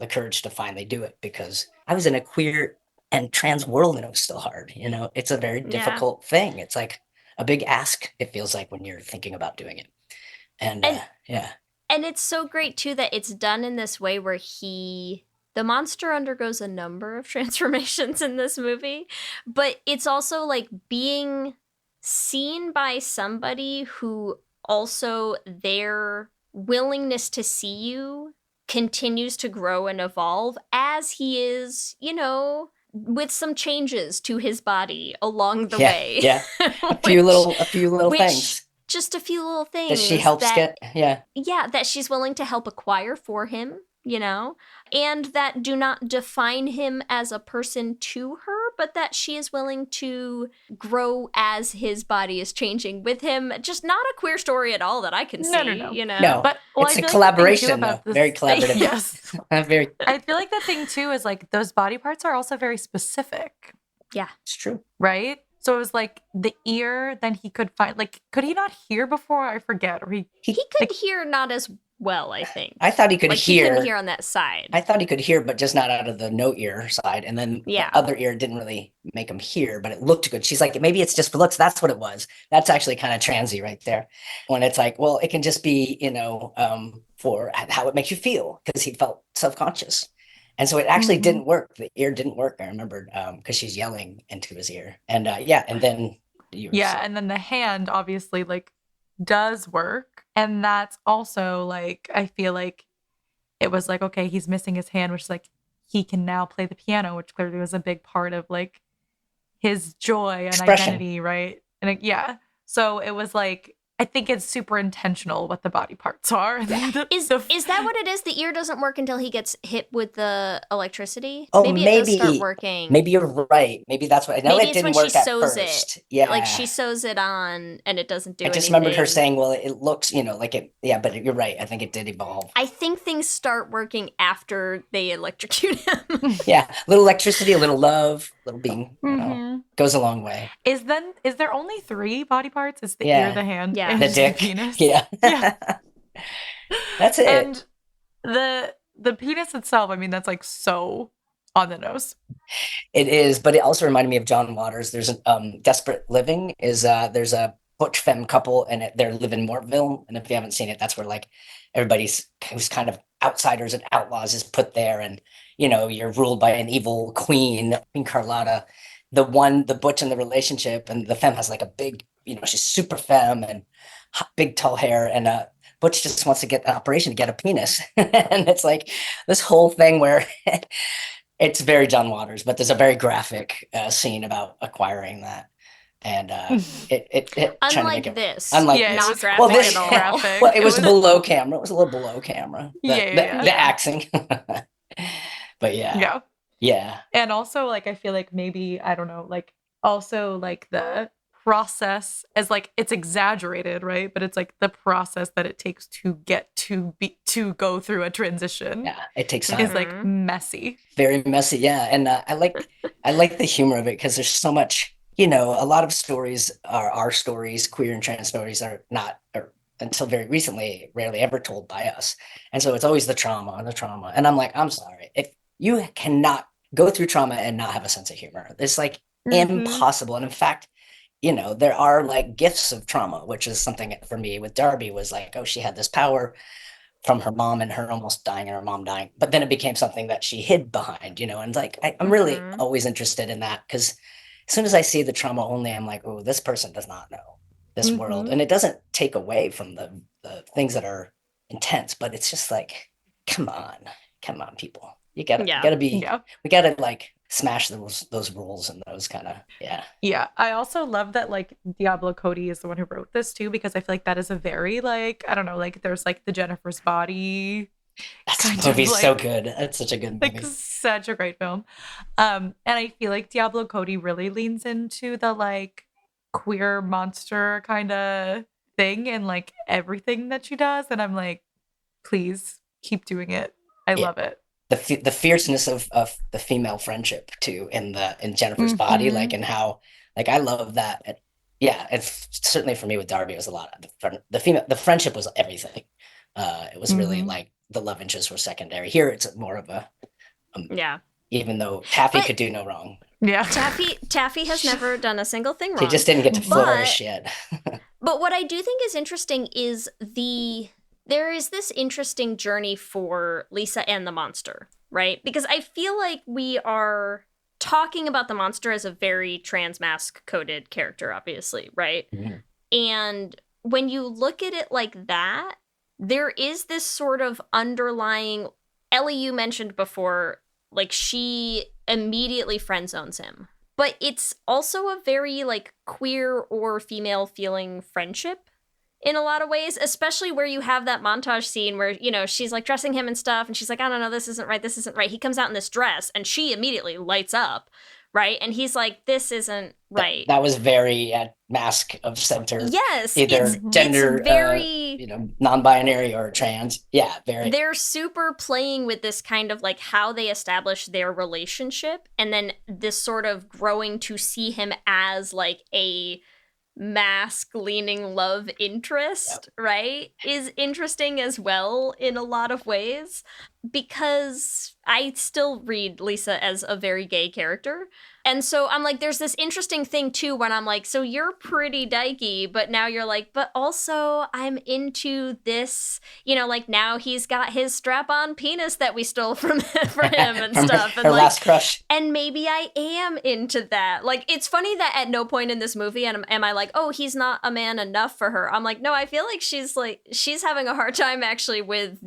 courage to finally do it, because I was in a queer and trans world and it was still hard. It's a very difficult thing. It's like a big ask, it feels like, when you're thinking about doing it. And yeah. And it's so great too that it's done in this way where the monster undergoes a number of transformations in this movie, but it's also like being seen by somebody who also, their willingness to see you continues to grow and evolve as he is, with some changes to his body along the way. Yeah. A few little things. Just a few little things that she helps that she's willing to help acquire for him, and that do not define him as a person to her, but that she is willing to grow as his body is changing with him. Just not a queer story at all that I can see. No, but it's a collaboration, though. Very collaborative. Yes. Very. I feel like the thing too is like those body parts are also very specific. Yeah, it's true. Right? So it was like the ear, then he could find, like, could he not hear before? I forget. Or he could hear not as well, I think. I thought he could hear. He couldn't hear on that side. I thought he could hear, but just not out of the no ear side. And then the other ear didn't really make him hear, but it looked good. She's like, maybe it's just for looks. That's what it was. That's actually kind of transy right there. When it's like, well, it can just be, for how it makes you feel, because he felt self-conscious. And so it actually didn't work. The ear didn't work. I remembered, because she's yelling into his ear. And and then and then the hand obviously like does work. And that's also like, I feel like it was like, okay, he's missing his hand, which is like he can now play the piano, which clearly was a big part of like his joy and identity, right? And so it was like, I think it's super intentional what the body parts are. Yeah. Is that what it is? The ear doesn't work until he gets hit with the electricity? Oh, maybe it does start working. Maybe you're right. Maybe that's what. I know it didn't work at first. Yeah, like she sews it on and it doesn't do anything. I just remembered her saying, "Well, it looks, like it." Yeah, but you're right. I think it did evolve. I think things start working after they electrocute him. Yeah, a little electricity, a little love, a little being, goes a long way. Is there only 3 body parts? Is the ear, the hand, and the dick, the penis? Yeah. That's it. And the penis itself, I mean, that's like so on the nose. It is, but it also reminded me of John Waters. There's a Desperate Living. There's a butch femme couple, and they live in Mortville. And if you haven't seen it, that's where like everybody's who's kind of outsiders and outlaws is put there, and you're ruled by an evil queen, Queen Carlotta. The butch in the relationship, and the femme has like a big, she's super femme and big tall hair, and butch just wants to get an operation to get a penis. And it's like this whole thing where it's very John Waters, but there's a very graphic scene about acquiring that. And it unlike this, not graphic at all. Graphic. Well, it was below camera. It was a little below camera. The axing. But yeah. And also, like, I feel like maybe, I don't know, like, also, like, the process as, like, it's exaggerated, right? But it's, like, the process that it takes to get to go through a transition. Yeah, it takes time. Is, like, messy. Very messy, yeah. And I like the humor of it, because there's so much, a lot of stories are our stories, queer and trans stories are not, or until very recently, rarely ever told by us. And so it's always the trauma. And I'm like, I'm sorry. If you cannot go through trauma and not have a sense of humor, it's like impossible. And in fact, there are like gifts of trauma, which is something for me with Darby was like, oh, she had this power from her mom and her almost dying and her mom dying. But then it became something that she hid behind, and like, I'm really always interested in that, because as soon as I see the trauma only, I'm like, oh, this person does not know this world. And it doesn't take away from the things that are intense, but it's just like, come on, people. You gotta be. We gotta like smash those rules and those kind of Yeah, I also love that like Diablo Cody is the one who wrote this too, because I feel like that is a very like, I don't know, like there's like the Jennifer's Body. That movie's so good. That's such a good movie. Like such a great film. And I feel like Diablo Cody really leans into the like queer monster kind of thing and like everything that she does. And I'm like, please keep doing it. I love it. The fierceness of the female friendship too in Jennifer's Body, like, and how like I love that. And, yeah, it's certainly for me with Darby, it was a lot of the friendship was everything. It was really like the love interests were secondary. Here it's more of a even though Taffy could do no wrong. Yeah. Taffy has never done a single thing wrong. He just didn't get to flourish yet. But what I do think is interesting is there is this interesting journey for Lisa and the monster, right? Because I feel like we are talking about the monster as a very transmasc-coded character, obviously, right? Mm-hmm. And when you look at it like that, there is this sort of underlying, Ellie, you mentioned before, like she immediately friend zones him. But it's also a very like queer or female feeling friendship in a lot of ways, especially where you have that montage scene where, you know, she's like dressing him and stuff. And she's like, I don't know, this isn't right. He comes out in this dress and she immediately lights up. Right. And he's like, this isn't right. That was very mask of center. Yes. Either gender, it's very, non-binary or trans. Yeah. Very. They're super playing with this kind of like how they establish their relationship. And then this sort of growing to see him as like a mask-leaning love interest, right, is interesting as well in a lot of ways, because I still read Lisa as a very gay character. And so I'm like, there's this interesting thing too when I'm like, so you're pretty dykey, but now you're like, but also I'm into this, you know, like now he's got his strap-on penis that we stole from him and stuff. Her like, last crush. And maybe I am into that. Like, it's funny that at no point in this movie am I like, oh, he's not a man enough for her. I'm like, no, I feel like she's having a hard time actually with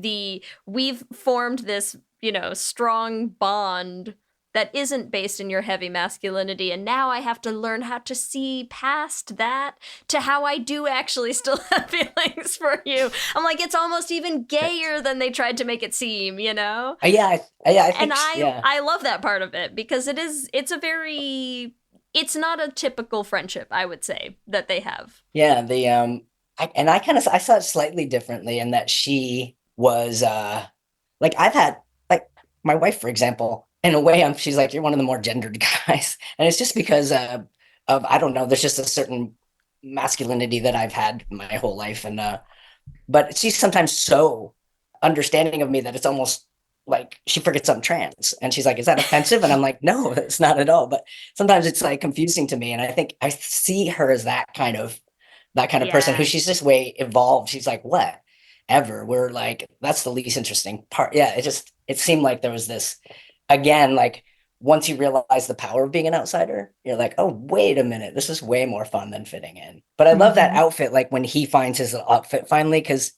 we've formed this, you know, strong bond that isn't based in your heavy masculinity. And now I have to learn how to see past that to how I do actually still have feelings for you. I'm like, it's almost even gayer than they tried to make it seem, you know? I think, I love that part of it because it's not a typical friendship, I would say, that they have. Yeah, I saw it slightly differently in that she was, like I've had, like my wife, for example, in a way, she's like, you're one of the more gendered guys. And it's just because of, I don't know, there's just a certain masculinity that I've had my whole life. And, but she's sometimes so understanding of me that it's almost like she forgets I'm trans. And she's like, is that offensive? And I'm like, no, it's not at all. But sometimes it's like confusing to me. And I think I see her as that kind of person who she's just way evolved. She's like, whatever. We're like, that's the least interesting part. Yeah. It seemed like there was this, again, like once you realize the power of being an outsider, you're like, oh, wait a minute, this is way more fun than fitting in. But I love that outfit, like when he finds his outfit finally, because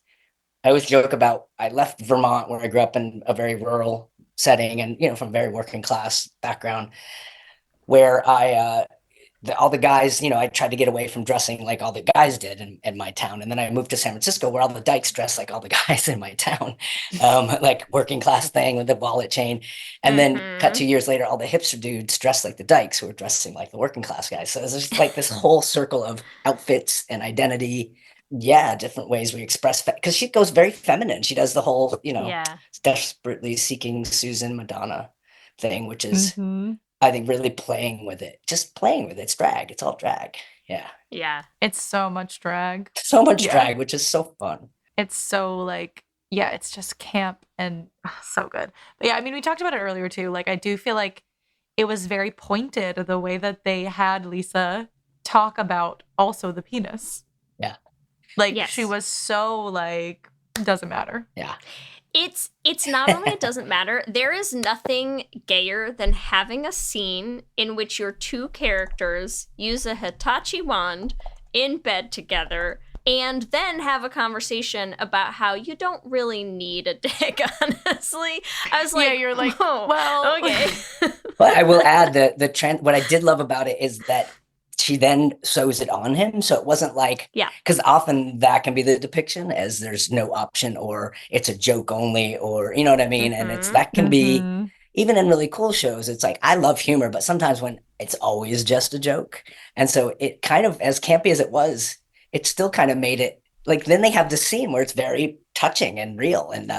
I always joke about, I left Vermont where I grew up in a very rural setting and, you know, from a very working class background where all the guys, you know, I tried to get away from dressing like all the guys did in my town. And then I moved to San Francisco where all the dykes dress like all the guys in my town, like working class thing with the wallet chain. And then cut 2 years later, all the hipster dudes dressed like the dykes who were dressing like the working class guys. So it's just like this whole circle of outfits and identity. Yeah, different ways we express, because she goes very feminine. She does the whole, you know, desperately seeking Susan Madonna thing, which is... I think really playing with it. It's drag. It's all drag. Yeah. Yeah. It's so much drag. So much drag, which is so fun. It's so like, yeah, it's just camp and so good. But yeah, I mean, we talked about it earlier too. Like, I do feel like it was very pointed the way that they had Lisa talk about also the penis. Yeah. Like, she was so like, doesn't matter. Yeah. It's not only it doesn't matter, there is nothing gayer than having a scene in which your two characters use a Hitachi wand in bed together and then have a conversation about how you don't really need a dick, honestly. I was like, you're like, oh, well, okay. But I will add that what I did love about it is that she then sews it on him. So it wasn't like, because often that can be the depiction as there's no option or it's a joke only, or, you know what I mean? And that can be, even in really cool shows, it's like, I love humor, but sometimes when it's always just a joke. And so it kind of, as campy as it was, it still kind of made it like, then they have this scene where it's very touching and real, and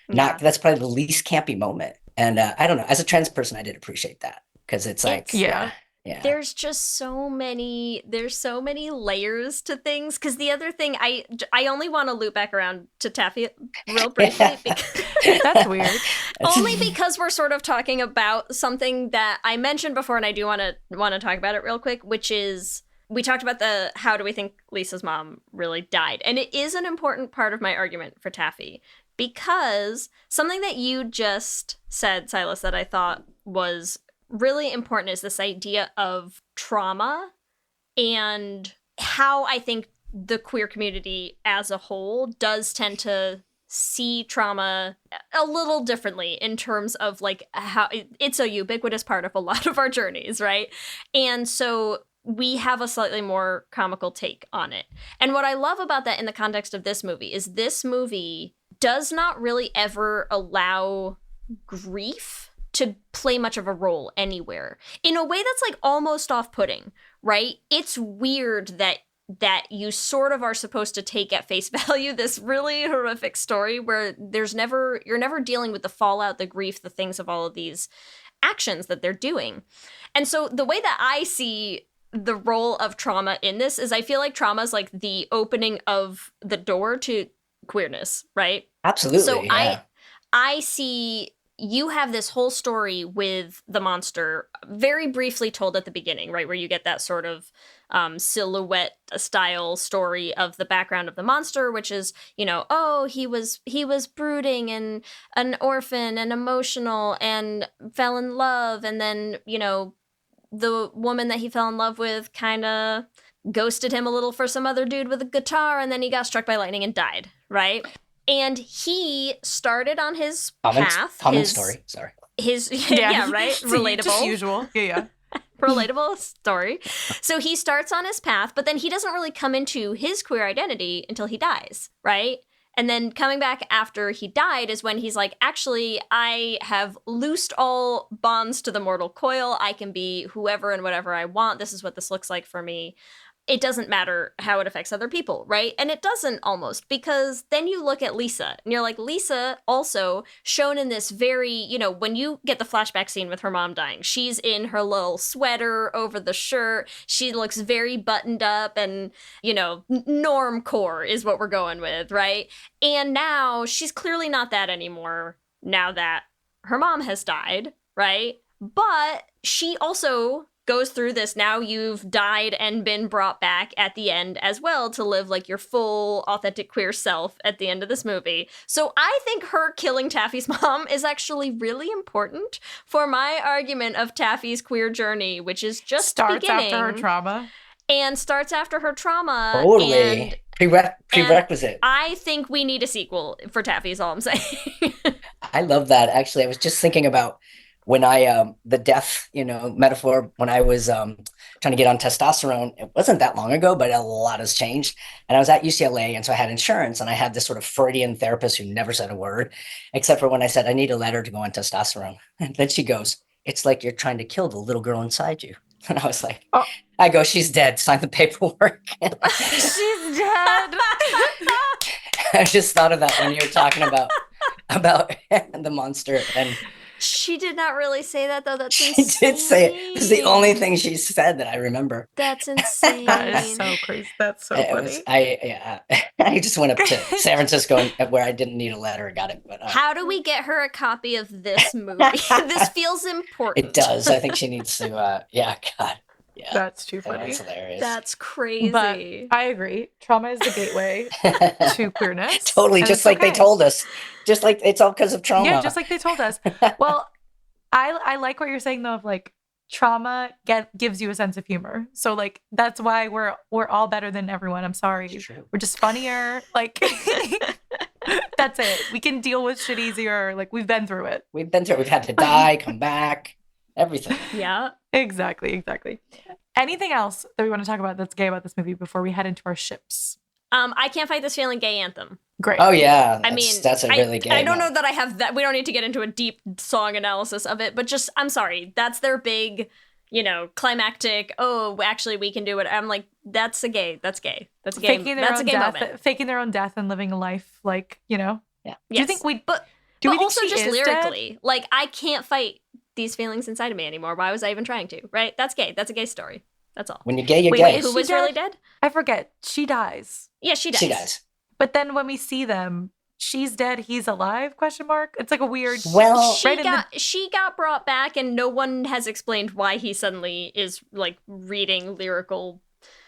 that's probably the least campy moment. And I don't know, as a trans person, I did appreciate that, because it's like, yeah. There's just so many layers to things. Because the other thing, I only want to loop back around to Taffy real briefly. Because that's weird. Only because we're sort of talking about something that I mentioned before, and I do want to talk about it real quick, which is, we talked about how do we think Lisa's mom really died. And it is an important part of my argument for Taffy, because something that you just said, Silas, that I thought was really important is this idea of trauma, and how I think the queer community as a whole does tend to see trauma a little differently in terms of like how it's a ubiquitous part of a lot of our journeys, right? And so we have a slightly more comical take on it. And what I love about that in the context of this movie is this movie does not really ever allow grief to play much of a role anywhere, in a way that's like almost off-putting, right? It's weird that you sort of are supposed to take at face value this really horrific story where you're never dealing with the fallout, the grief, the things of all of these actions that they're doing. And so the way that I see the role of trauma in this is, I feel like trauma is like the opening of the door to queerness, right? Absolutely. So I see you have this whole story with the monster very briefly told at the beginning, right? Where you get that sort of silhouette style story of the background of the monster, which is, he was brooding and an orphan and emotional and fell in love. And then, the woman that he fell in love with kind of ghosted him a little for some other dude with a guitar. And then he got struck by lightning and died, right? And he started on his path. Common story. Sorry. Right? Relatable. Just usual. Yeah. Relatable story. So he starts on his path, but then he doesn't really come into his queer identity until he dies, right? And then coming back after he died is when he's like, actually, I have loosed all bonds to the mortal coil. I can be whoever and whatever I want. This is what this looks like for me. It doesn't matter how it affects other people, right? And it doesn't almost, because then you look at Lisa and you're like, Lisa also shown in this very, when you get the flashback scene with her mom dying, she's in her little sweater over the shirt. She looks very buttoned up and, normcore is what we're going with, right? And now she's clearly not that anymore now that her mom has died, right? But she also goes through this, now you've died and been brought back at the end as well to live like your full authentic queer self at the end of this movie. So I think her killing Taffy's mom is actually really important for my argument of Taffy's queer journey, which is just starts beginning. After her trauma. And starts after her trauma. Totally. Prerequisite. And I think we need a sequel for Taffy is all I'm saying. I love that. Actually, I was just thinking about when I, the death, metaphor, when I was trying to get on testosterone, it wasn't that long ago, but a lot has changed. And I was at UCLA, and so I had insurance, and I had this sort of Freudian therapist who never said a word, except for when I said, I need a letter to go on testosterone. And then she goes, it's like you're trying to kill the little girl inside you. And I was like, I go, she's dead. Sign the paperwork. She's dead. I just thought of that when you were talking about the monster. And she did not really say that, though. That's she insane. did say it. It's the only thing she said that I remember. That's insane. That is so crazy. That's so funny. I just went up to San Francisco where I didn't need a letter and got it. But how do we get her a copy of this movie? This feels important. It does. I think she needs to. God. Yeah. That's too funny. That's hilarious. That's crazy. But I agree. Trauma is the gateway to queerness. Totally. Just like they told us. Just like it's all because of trauma. Yeah, just like they told us. Well, I like what you're saying though, of like trauma gives you a sense of humor. So like that's why we're all better than everyone. I'm sorry. We're just funnier. Like that's it. We can deal with shit easier. Like we've been through it. We've been through it. We've had to die, come back, everything. Yeah. Exactly. Anything else that we want to talk about that's gay about this movie before we head into our ships? I Can't Fight This Feeling gay anthem. Great. Oh yeah. That's a really gay I don't one. know that I have that. We don't need to get into a deep song analysis of it, but just, I'm sorry. That's their big, climactic, oh, actually we can do it. I'm like, that's gay. That's a gay moment. Faking their own death and living a life like, Yeah. Yes. Do you think we but think also she just is lyrically, dead? like I can't fight these feelings inside of me anymore. Why was I even trying to? Right? That's gay. That's a gay story. That's all. When you're gay, you're Wait, gay. who was really dead? I forget. She dies. Yeah, she dies. She dies. But then when we see them, she's dead, he's alive? ? It's like a weird. Well, She got brought back, and no one has explained why he suddenly is like reading lyrical.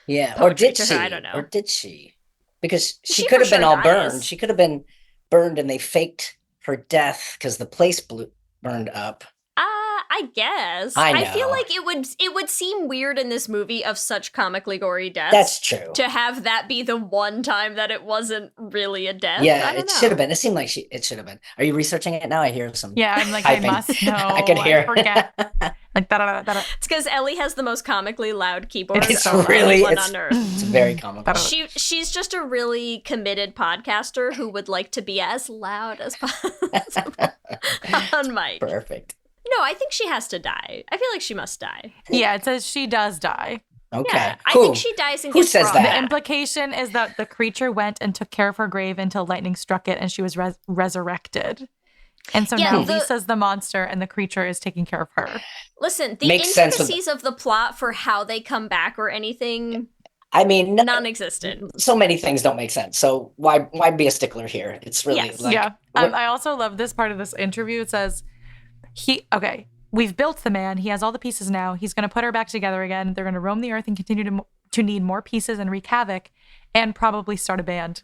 Yeah, or poetry did to she? her. I don't know. Or did she? Because she She could for have been sure all dies. burned. She could have been burned, and they faked her death because the place burned up. I guess. I feel know. like it would seem weird in this movie of such comically gory deaths. That's true. To have that be the one time that it wasn't really a death. Yeah, I don't it know. should have been. It seemed like it should have been. Are you researching it now? I hear some. Yeah, I'm like, typing. I must know. I can hear. forget. Like da-da-da-da-da. It's because Ellie has the most comically loud keyboard It's of really anyone it's, on Earth. it's very comical. She's just a really committed podcaster who would like to be as loud as possible on mic. Perfect. No, I think she has to die. I feel like she must die. Yeah, it says she does die. Okay. Yeah, I Who? think she dies and Who gets says brought that? The back. implication is that the creature went and took care of her grave until lightning struck it and she was resurrected. And so Yeah, now the- Lisa's the monster and the creature is taking care of her. Listen, the Makes sense with- intricacies of the plot for how they come back or anything, I mean, non-existent. so many things don't make sense. So why be a stickler here? It's really Yes. like Yeah. what- I also love this part of this interview. It says, we've built the man. He has all the pieces now. He's going to put her back together again. They're going to roam the earth and continue to need more pieces and wreak havoc and probably start a band.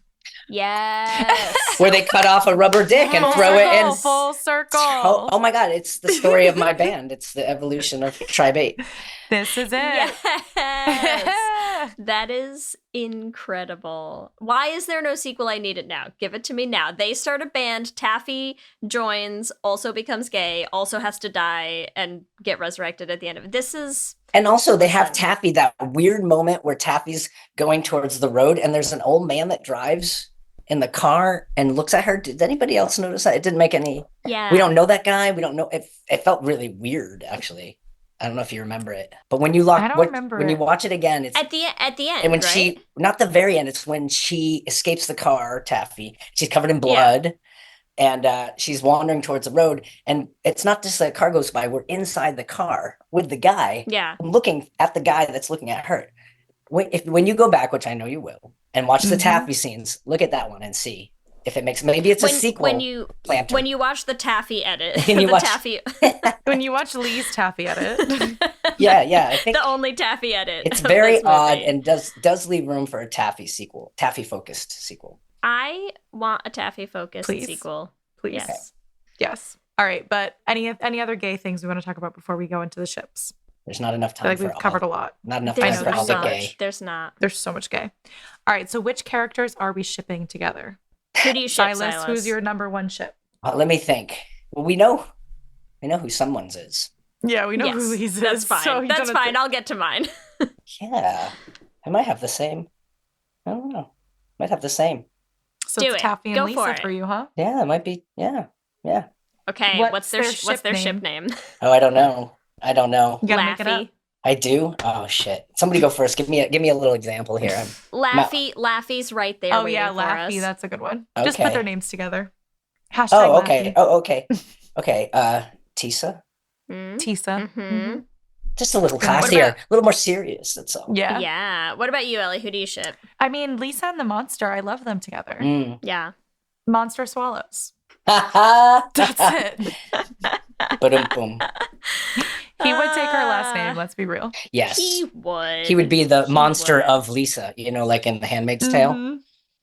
Yes. where they cut off a rubber dick and throw it in. Full circle. Oh my God! It's the story of my band. It's the evolution of Tribe 8. This is it. Yes. That is incredible. Why is there no sequel? I need it now. Give it to me now. They start a band. Taffy joins, also becomes gay, also has to die and get resurrected at the end of it. This is... And also they have Taffy, that weird moment where Taffy's going towards the road and there's an old man that drives in the car and looks at her. Did anybody else notice that? It didn't make any... Yeah. We don't know that guy. We don't know. It felt really weird, actually. I don't know if you remember it, but when you when you watch it again, it's at the end. And when right? she, not the very end, it's when she escapes the car, Taffy. She's covered in blood, and she's wandering towards the road. And it's not just that a car goes by; we're inside the car with the guy, looking at the guy that's looking at her. When you go back, which I know you will, and watch the Taffy scenes, look at that one and see if it makes. Maybe it's a sequel. When you watch the Taffy edit, Taffy. When you watch Lee's Taffy edit. yeah, I think the only Taffy edit. It's very odd and does leave room for a Taffy sequel, Taffy focused sequel. I want a Taffy focused sequel. Please. Yes. Okay. Yes. All right, but any other gay things we want to talk about before we go into the ships? There's not enough time. I feel like we've covered a lot. Not enough time for all the gay. There's not. There's so much gay. All right, so which characters are we shipping together? Who do you ship, Silas? Who's your number one ship? Let me think. Well, we know who someone's is. Yeah, we know who Lee's is. That's fine. So That's fine. I'll get to mine. Yeah, I might have the same. I don't know. Might have the same. So Do it's it. Taffy and Go Lisa for it. you, huh? Yeah, it might be. Yeah. Okay, what's their ship name? Oh, I don't know. You gotta make it up. Laffy. I do. Oh shit! Somebody go first. Give me a little example here. Laffy's right there. Oh yeah, waiting for Laffy. us. That's a good one. Just put Okay. their names together. Hashtag Oh, okay. Laffy. Oh, okay. Okay. Tisa. Tisa. Mm-hmm. Just a little Good one. What classier, about- a little more serious. That's all. Yeah. Yeah. What about you, Ellie? Who do you ship? I mean, Lisa and the monster. I love them together. Mm. Yeah. Monster swallows. That's it. Boom. He would take her last name. Let's be real. Yes. He would. He would be the monster of Lisa, like in The Handmaid's Tale. Mhm.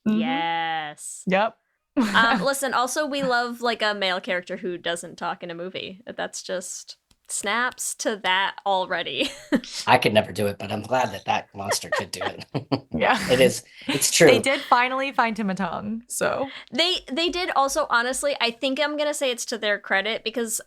Yes. Yep. Listen, also we love like a male character who doesn't talk in a movie. That's just snaps to that already. I could never do it, but I'm glad that monster could do it. Yeah. It's true. They did finally find him a tongue, so. They did also, honestly, I think I'm going to say it's to their credit because,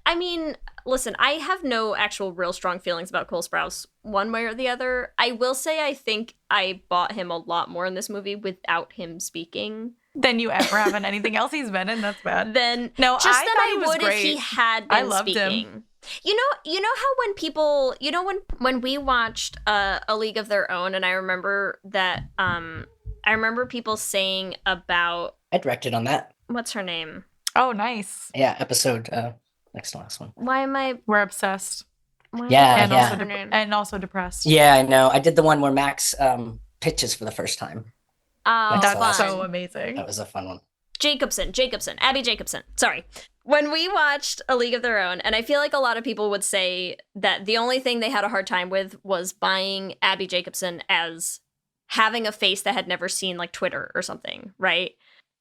I mean, listen, I have no actual real strong feelings about Cole Sprouse one way or the other. I will say I think I bought him a lot more in this movie without him speaking. Than you ever have in anything else he's been in. That's bad. Then no, just I that thought I he was would great. if he had been I loved speaking. him. You know how when people, when we watched A League of Their Own, and I remember that I remember people saying about, I directed on that. What's her name? Oh, nice. Yeah, episode next to last one. Why am I? We're obsessed. Yeah, And also depressed. Yeah, I know. I did the one where Max pitches for the first time. Oh, that's so amazing. That was a fun one. Abby Jacobson. Sorry. When we watched A League of Their Own, and I feel like a lot of people would say that the only thing they had a hard time with was buying Abby Jacobson as having a face that had never seen like Twitter or something, right?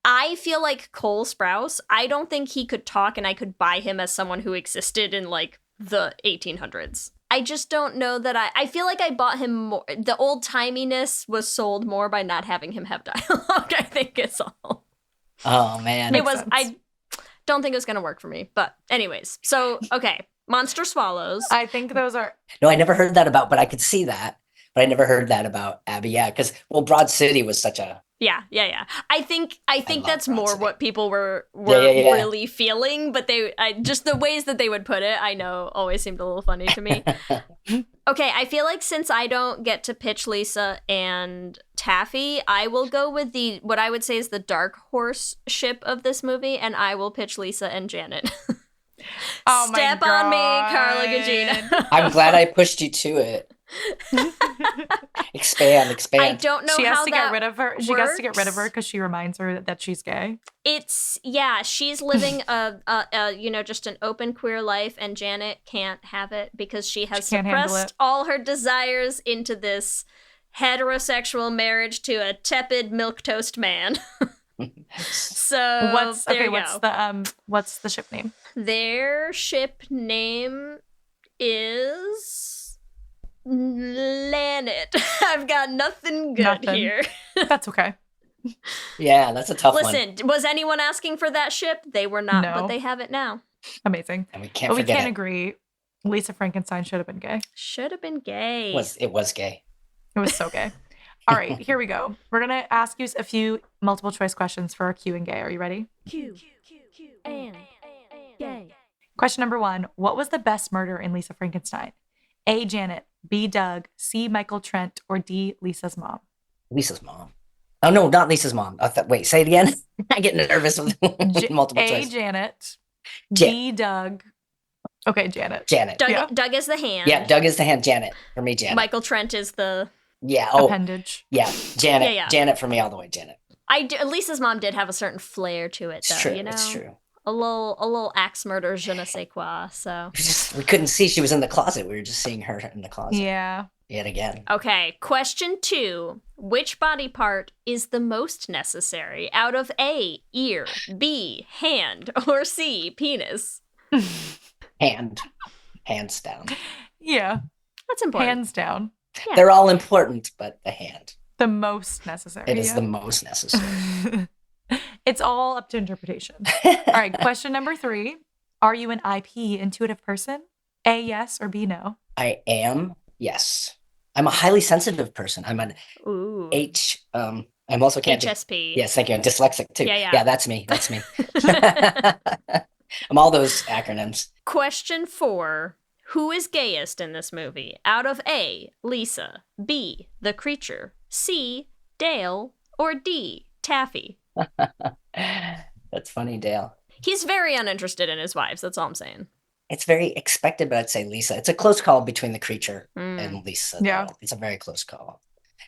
I feel like Cole Sprouse, I don't think he could talk and I could buy him as someone who existed in like the 1800s. I just don't know that I feel like I bought him more. The old timiness was sold more by not having him have dialogue, I think it's all. Oh, man. I don't think it was going to work for me. But anyways, so, okay. Monster swallows. I think those are... No, I never heard that about, but I could see that. But I never heard that about Abby. Yeah, because, well, Broad City was such a... Yeah. I think that's more what people were Yeah. really feeling, but just the ways that they would put it, I know always seemed a little funny to me. Okay, I feel like since I don't get to pitch Lisa and Taffy, I will go with what I would say is the dark horse ship of this movie, and I will pitch Lisa and Janet. Oh Step my God. on me, Carla Gugino. I'm glad I pushed you to it. Expand. I don't know she has how to that get rid of her. She has to get rid of her works. because she reminds her that she's gay. She's living just an open queer life, and Janet can't have it because she has can't handle suppressed it. all her desires into this heterosexual marriage to a tepid milquetoast man. So What's there you go. What's the ship name? Their ship name is Lanet. I've got nothing good here. That's okay. Yeah, that's a tough one. Listen, was anyone asking for that ship? They were not, but they have it now. Amazing. And we can't But we forget can't it. agree. Lisa Frankenstein should have been gay. Should have been gay. It was gay. It was so gay. All right, here we go. We're going to ask you a few multiple choice questions for our Q and gay. Are you ready? Q and gay. Question number 1. What was the best murder in Lisa Frankenstein? A, Janet, B, Doug, C, Michael Trent, or D, Lisa's mom? Lisa's mom. Oh, no, not Lisa's mom. Wait, say it again. I get nervous with multiple A, choice. Janet, B, Doug. Okay, Janet. Doug is the hand. Yeah, Doug is the hand. Janet. For me, Janet. Michael Trent is the appendage. Yeah, Janet. Yeah. Janet for me all the way, Janet. Lisa's mom did have a certain flair to it, though. It's true. You know? It's true. A little axe murder, je ne sais quoi. So We couldn't see she was in the closet. We were just seeing her in the closet. Yeah. Yet again. Okay, question 2. Which body part is the most necessary out of A, ear, B, hand, or C, penis? Hand. Hands down. Yeah. That's important. Hands down. Yeah. They're all important, but the hand. The most necessary. It is the most necessary. It's all up to interpretation. All right, question number 3. Are you an IP, intuitive person? A, yes, or B, no? I am, yes. I'm a highly sensitive person. I'm an H. I'm also can't HSP. Yes, thank you. I'm dyslexic too. Yeah. That's me. That's me. I'm all those acronyms. Question 4. Who is gayest in this movie? Out of A, Lisa, B, the creature, C, Dale, or D, Taffy? That's funny, Dale. He's very uninterested in his wives. That's all I'm saying. It's very expected, but I'd say Lisa. It's a close call between the creature and Lisa. Yeah. It's a very close call.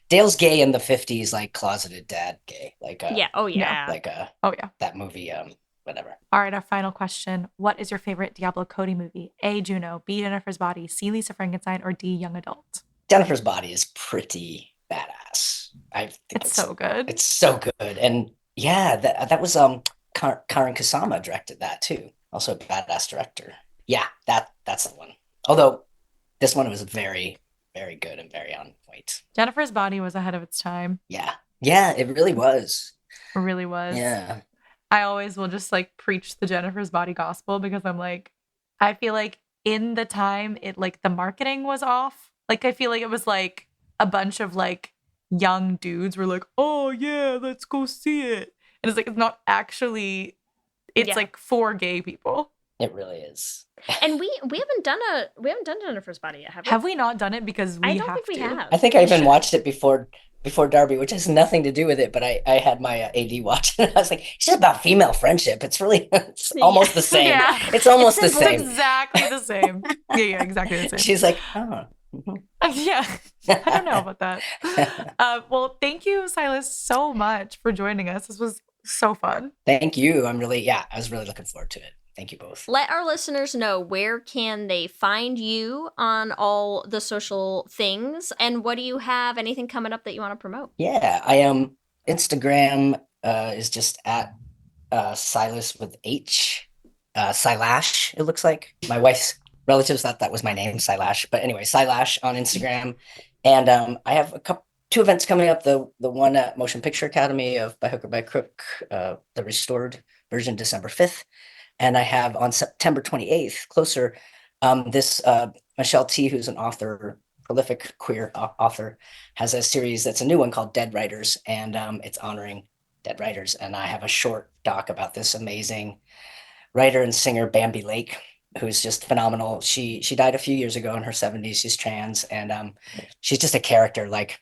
Dale's gay in the 50s, like closeted dad gay. Like yeah. Oh, yeah. Like that movie, whatever. All right, our final question. What is your favorite Diablo Cody movie? A, Juno, B, Jennifer's Body, C, Lisa Frankenstein, or D, Young Adult? Jennifer's Body is pretty badass. I think it's so good. It's so good. And yeah, that was Karin Kusama directed that too. Also a badass director. Yeah, that's the one. Although this one was very, very good and very on point. Jennifer's Body was ahead of its time. Yeah. Yeah, it really was. It really was. Yeah. I always will just like preach the Jennifer's Body gospel because I'm like, I feel like in the time it like the marketing was off. Like I feel like it was like a bunch of like young dudes were like, oh yeah, let's go see it. And it's like it's not actually it's like for gay people. It really is. And we haven't done Jennifer's Body yet, have we? Have we not done it because we I don't have think we to? have. I think I even watched it before Darby, which has nothing to do with it, but I had my AD watch it. I was like, it's just about female friendship. It's really it's almost the same. Yeah. It's almost the same. Exactly the same. Yeah, exactly the same. She's like, oh. Yeah, I don't know about that. Well, thank you, Silas, so much for joining us. This was so fun. Thank you. I was really looking forward to it. Thank you both. Let our listeners know, where can they find you on all the social things, and what do you have? Anything coming up that you want to promote? Yeah, I am. Instagram is just at Silas with H, Silash. It looks like my wife's relatives thought that was my name, Silash. But anyway, Silash on Instagram, and I have two events coming up. The one at Motion Picture Academy of By Hook or By Crook, the restored version, December 5th. And I have on September 28th, closer, this Michelle T., who's an author, prolific queer author, has a series that's a new one called Dead Writers, and it's honoring dead writers. And I have a short doc about this amazing writer and singer, Bambi Lake, who's just phenomenal. She died a few years ago in her 70s. She's trans, and she's just a character. Like,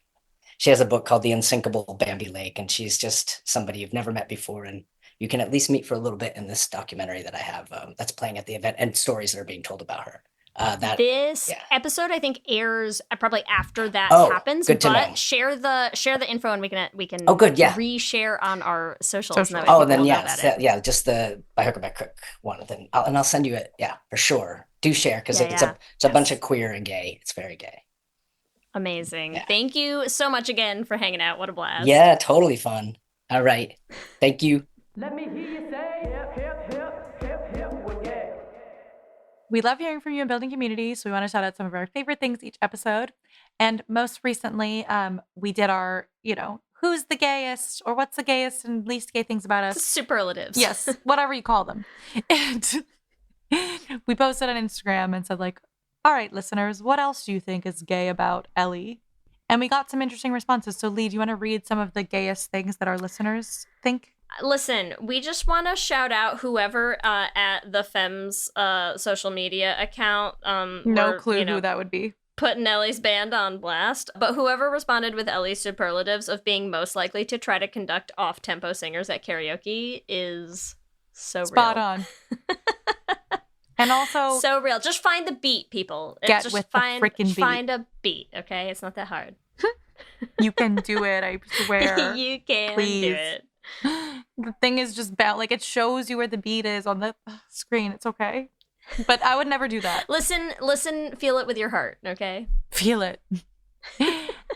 she has a book called The Unsinkable Bambi Lake, and she's just somebody you've never met before, and you can at least meet for a little bit in this documentary that I have that's playing at the event, and stories that are being told about her. This episode, I think, airs probably after that happens. Good to but know. share the info, and we can reshare on our socials. Just the By Hook or By Crook one. Then I'll send you it. Yeah, for sure. Do share, because it's a bunch of queer and gay. It's very gay. Amazing. Yeah. Thank you so much again for hanging out. What a blast. Yeah, totally fun. All right. Thank you. Let me hear you say hip, hip, hip, hip, hip, we're gay. We love hearing from you and building community, so we want to shout out some of our favorite things each episode. And most recently, we did our, who's the gayest, or what's the gayest and least gay things about us? Superlatives. Yes, whatever you call them. And we posted on Instagram and said, like, all right, listeners, what else do you think is gay about Ellie? And we got some interesting responses. So, Lee, do you want to read some of the gayest things that our listeners think? Listen, we just want to shout out whoever at the Femmes social media account. No clue who that would be. Putting Ellie's band on blast. But whoever responded with Ellie's superlatives of being most likely to try to conduct off-tempo singers at karaoke is so Spot real. on. And also... So real. Just find the beat, people. Get with the freaking beat. Find a beat, okay? It's not that hard. You can do it, I swear. You can Please. do it. The thing is just bad. Like, it shows you where the beat is on the screen. It's okay. But I would never do that. Listen, feel it with your heart, okay? Feel it.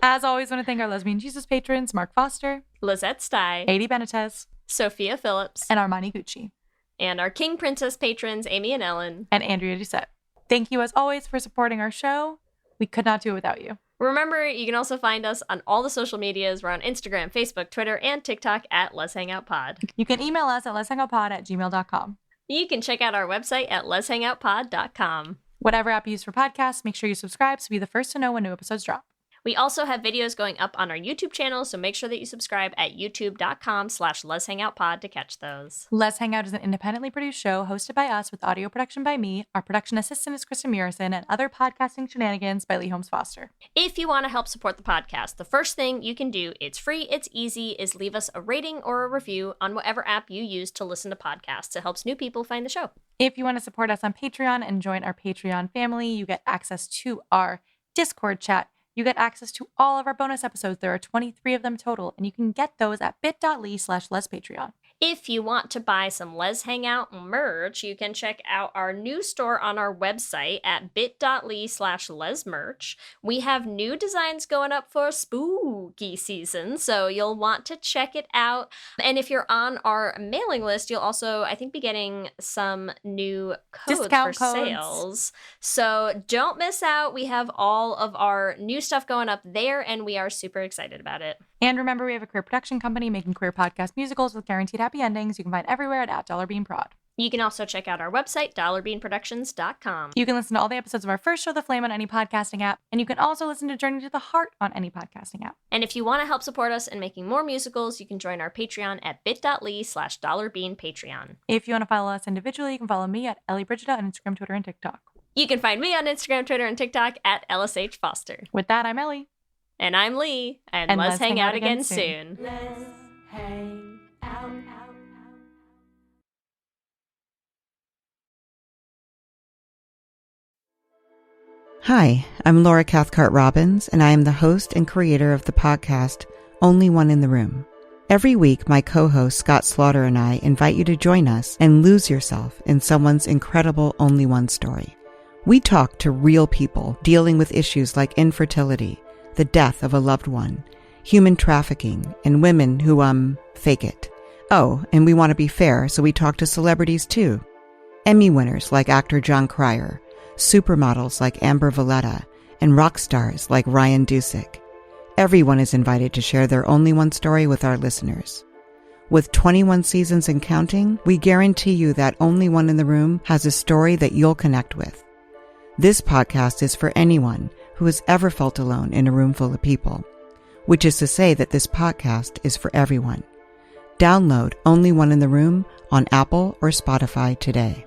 As always, I want to thank our Lesbian Jesus patrons, Mark Foster, Lizette Stye, Adi Benitez, Sophia Phillips, and Armani Gucci. And our King Princess patrons, Amy and Ellen. And Andrea Doucette. Thank you, as always, for supporting our show. We could not do it without you. Remember, you can also find us on all the social medias. We're on Instagram, Facebook, Twitter, and TikTok at Let's Hang Out Pod. You can email us at letshangoutpod@gmail.com. You can check out our website at letshangoutpod.com. Whatever app you use for podcasts, make sure you subscribe so be the first to know when new episodes drop. We also have videos going up on our YouTube channel, so make sure that you subscribe at youtube.com/letshangoutpod to catch those. Let's Hang Out is an independently produced show hosted by us with audio production by me. Our production assistant is Kristen Murison, and other podcasting shenanigans by Lee Holmes Foster. If you want to help support the podcast, the first thing you can do, it's free, it's easy, is leave us a rating or a review on whatever app you use to listen to podcasts. It helps new people find the show. If you want to support us on Patreon and join our Patreon family, you get access to our Discord chat. You get access to all of our bonus episodes. There are 23 of them total, and you can get those at bit.ly/lespatreon. If you want to buy some Les Hangout merch, you can check out our new store on our website at bit.ly/lesmerch. We have new designs going up for spooky season, so you'll want to check it out. And if you're on our mailing list, you'll also, I think, be getting some new Discount for codes. sales. So don't miss out. We have all of our new stuff going up there, and we are super excited about it. And remember, we have a queer production company making queer podcast musicals with guaranteed happy endings. You can find everywhere at $beanprod. You can also check out our website, dollarbeanproductions.com. You can listen to all the episodes of our first show, The Flame, on any podcasting app. And you can also listen to Journey to the Heart on any podcasting app. And if you want to help support us in making more musicals, you can join our Patreon at bit.ly/dollarbeanpatreon. If you want to follow us individually, you can follow me at Ellie Brigida on Instagram, Twitter, and TikTok. You can find me on Instagram, Twitter, and TikTok at LSH Foster. With that, I'm Ellie. And I'm Lee. And let's hang out again soon. Let's hang out. Hi, I'm Laura Cathcart-Robbins, and I am the host and creator of the podcast Only One in the Room. Every week, my co-host Scott Slaughter and I invite you to join us and lose yourself in someone's incredible Only One story. We talk to real people dealing with issues like infertility, the death of a loved one, human trafficking, and women who, fake it. Oh, and we want to be fair, so we talk to celebrities too. Emmy winners like actor John Cryer, supermodels like Amber Valletta, and rock stars like Ryan Dusick. Everyone is invited to share their Only One story with our listeners. With 21 seasons and counting, we guarantee you that Only One in the Room has a story that you'll connect with. This podcast is for anyone who has ever felt alone in a room full of people, which is to say that this podcast is for everyone. Download Only One in the Room on Apple or Spotify today.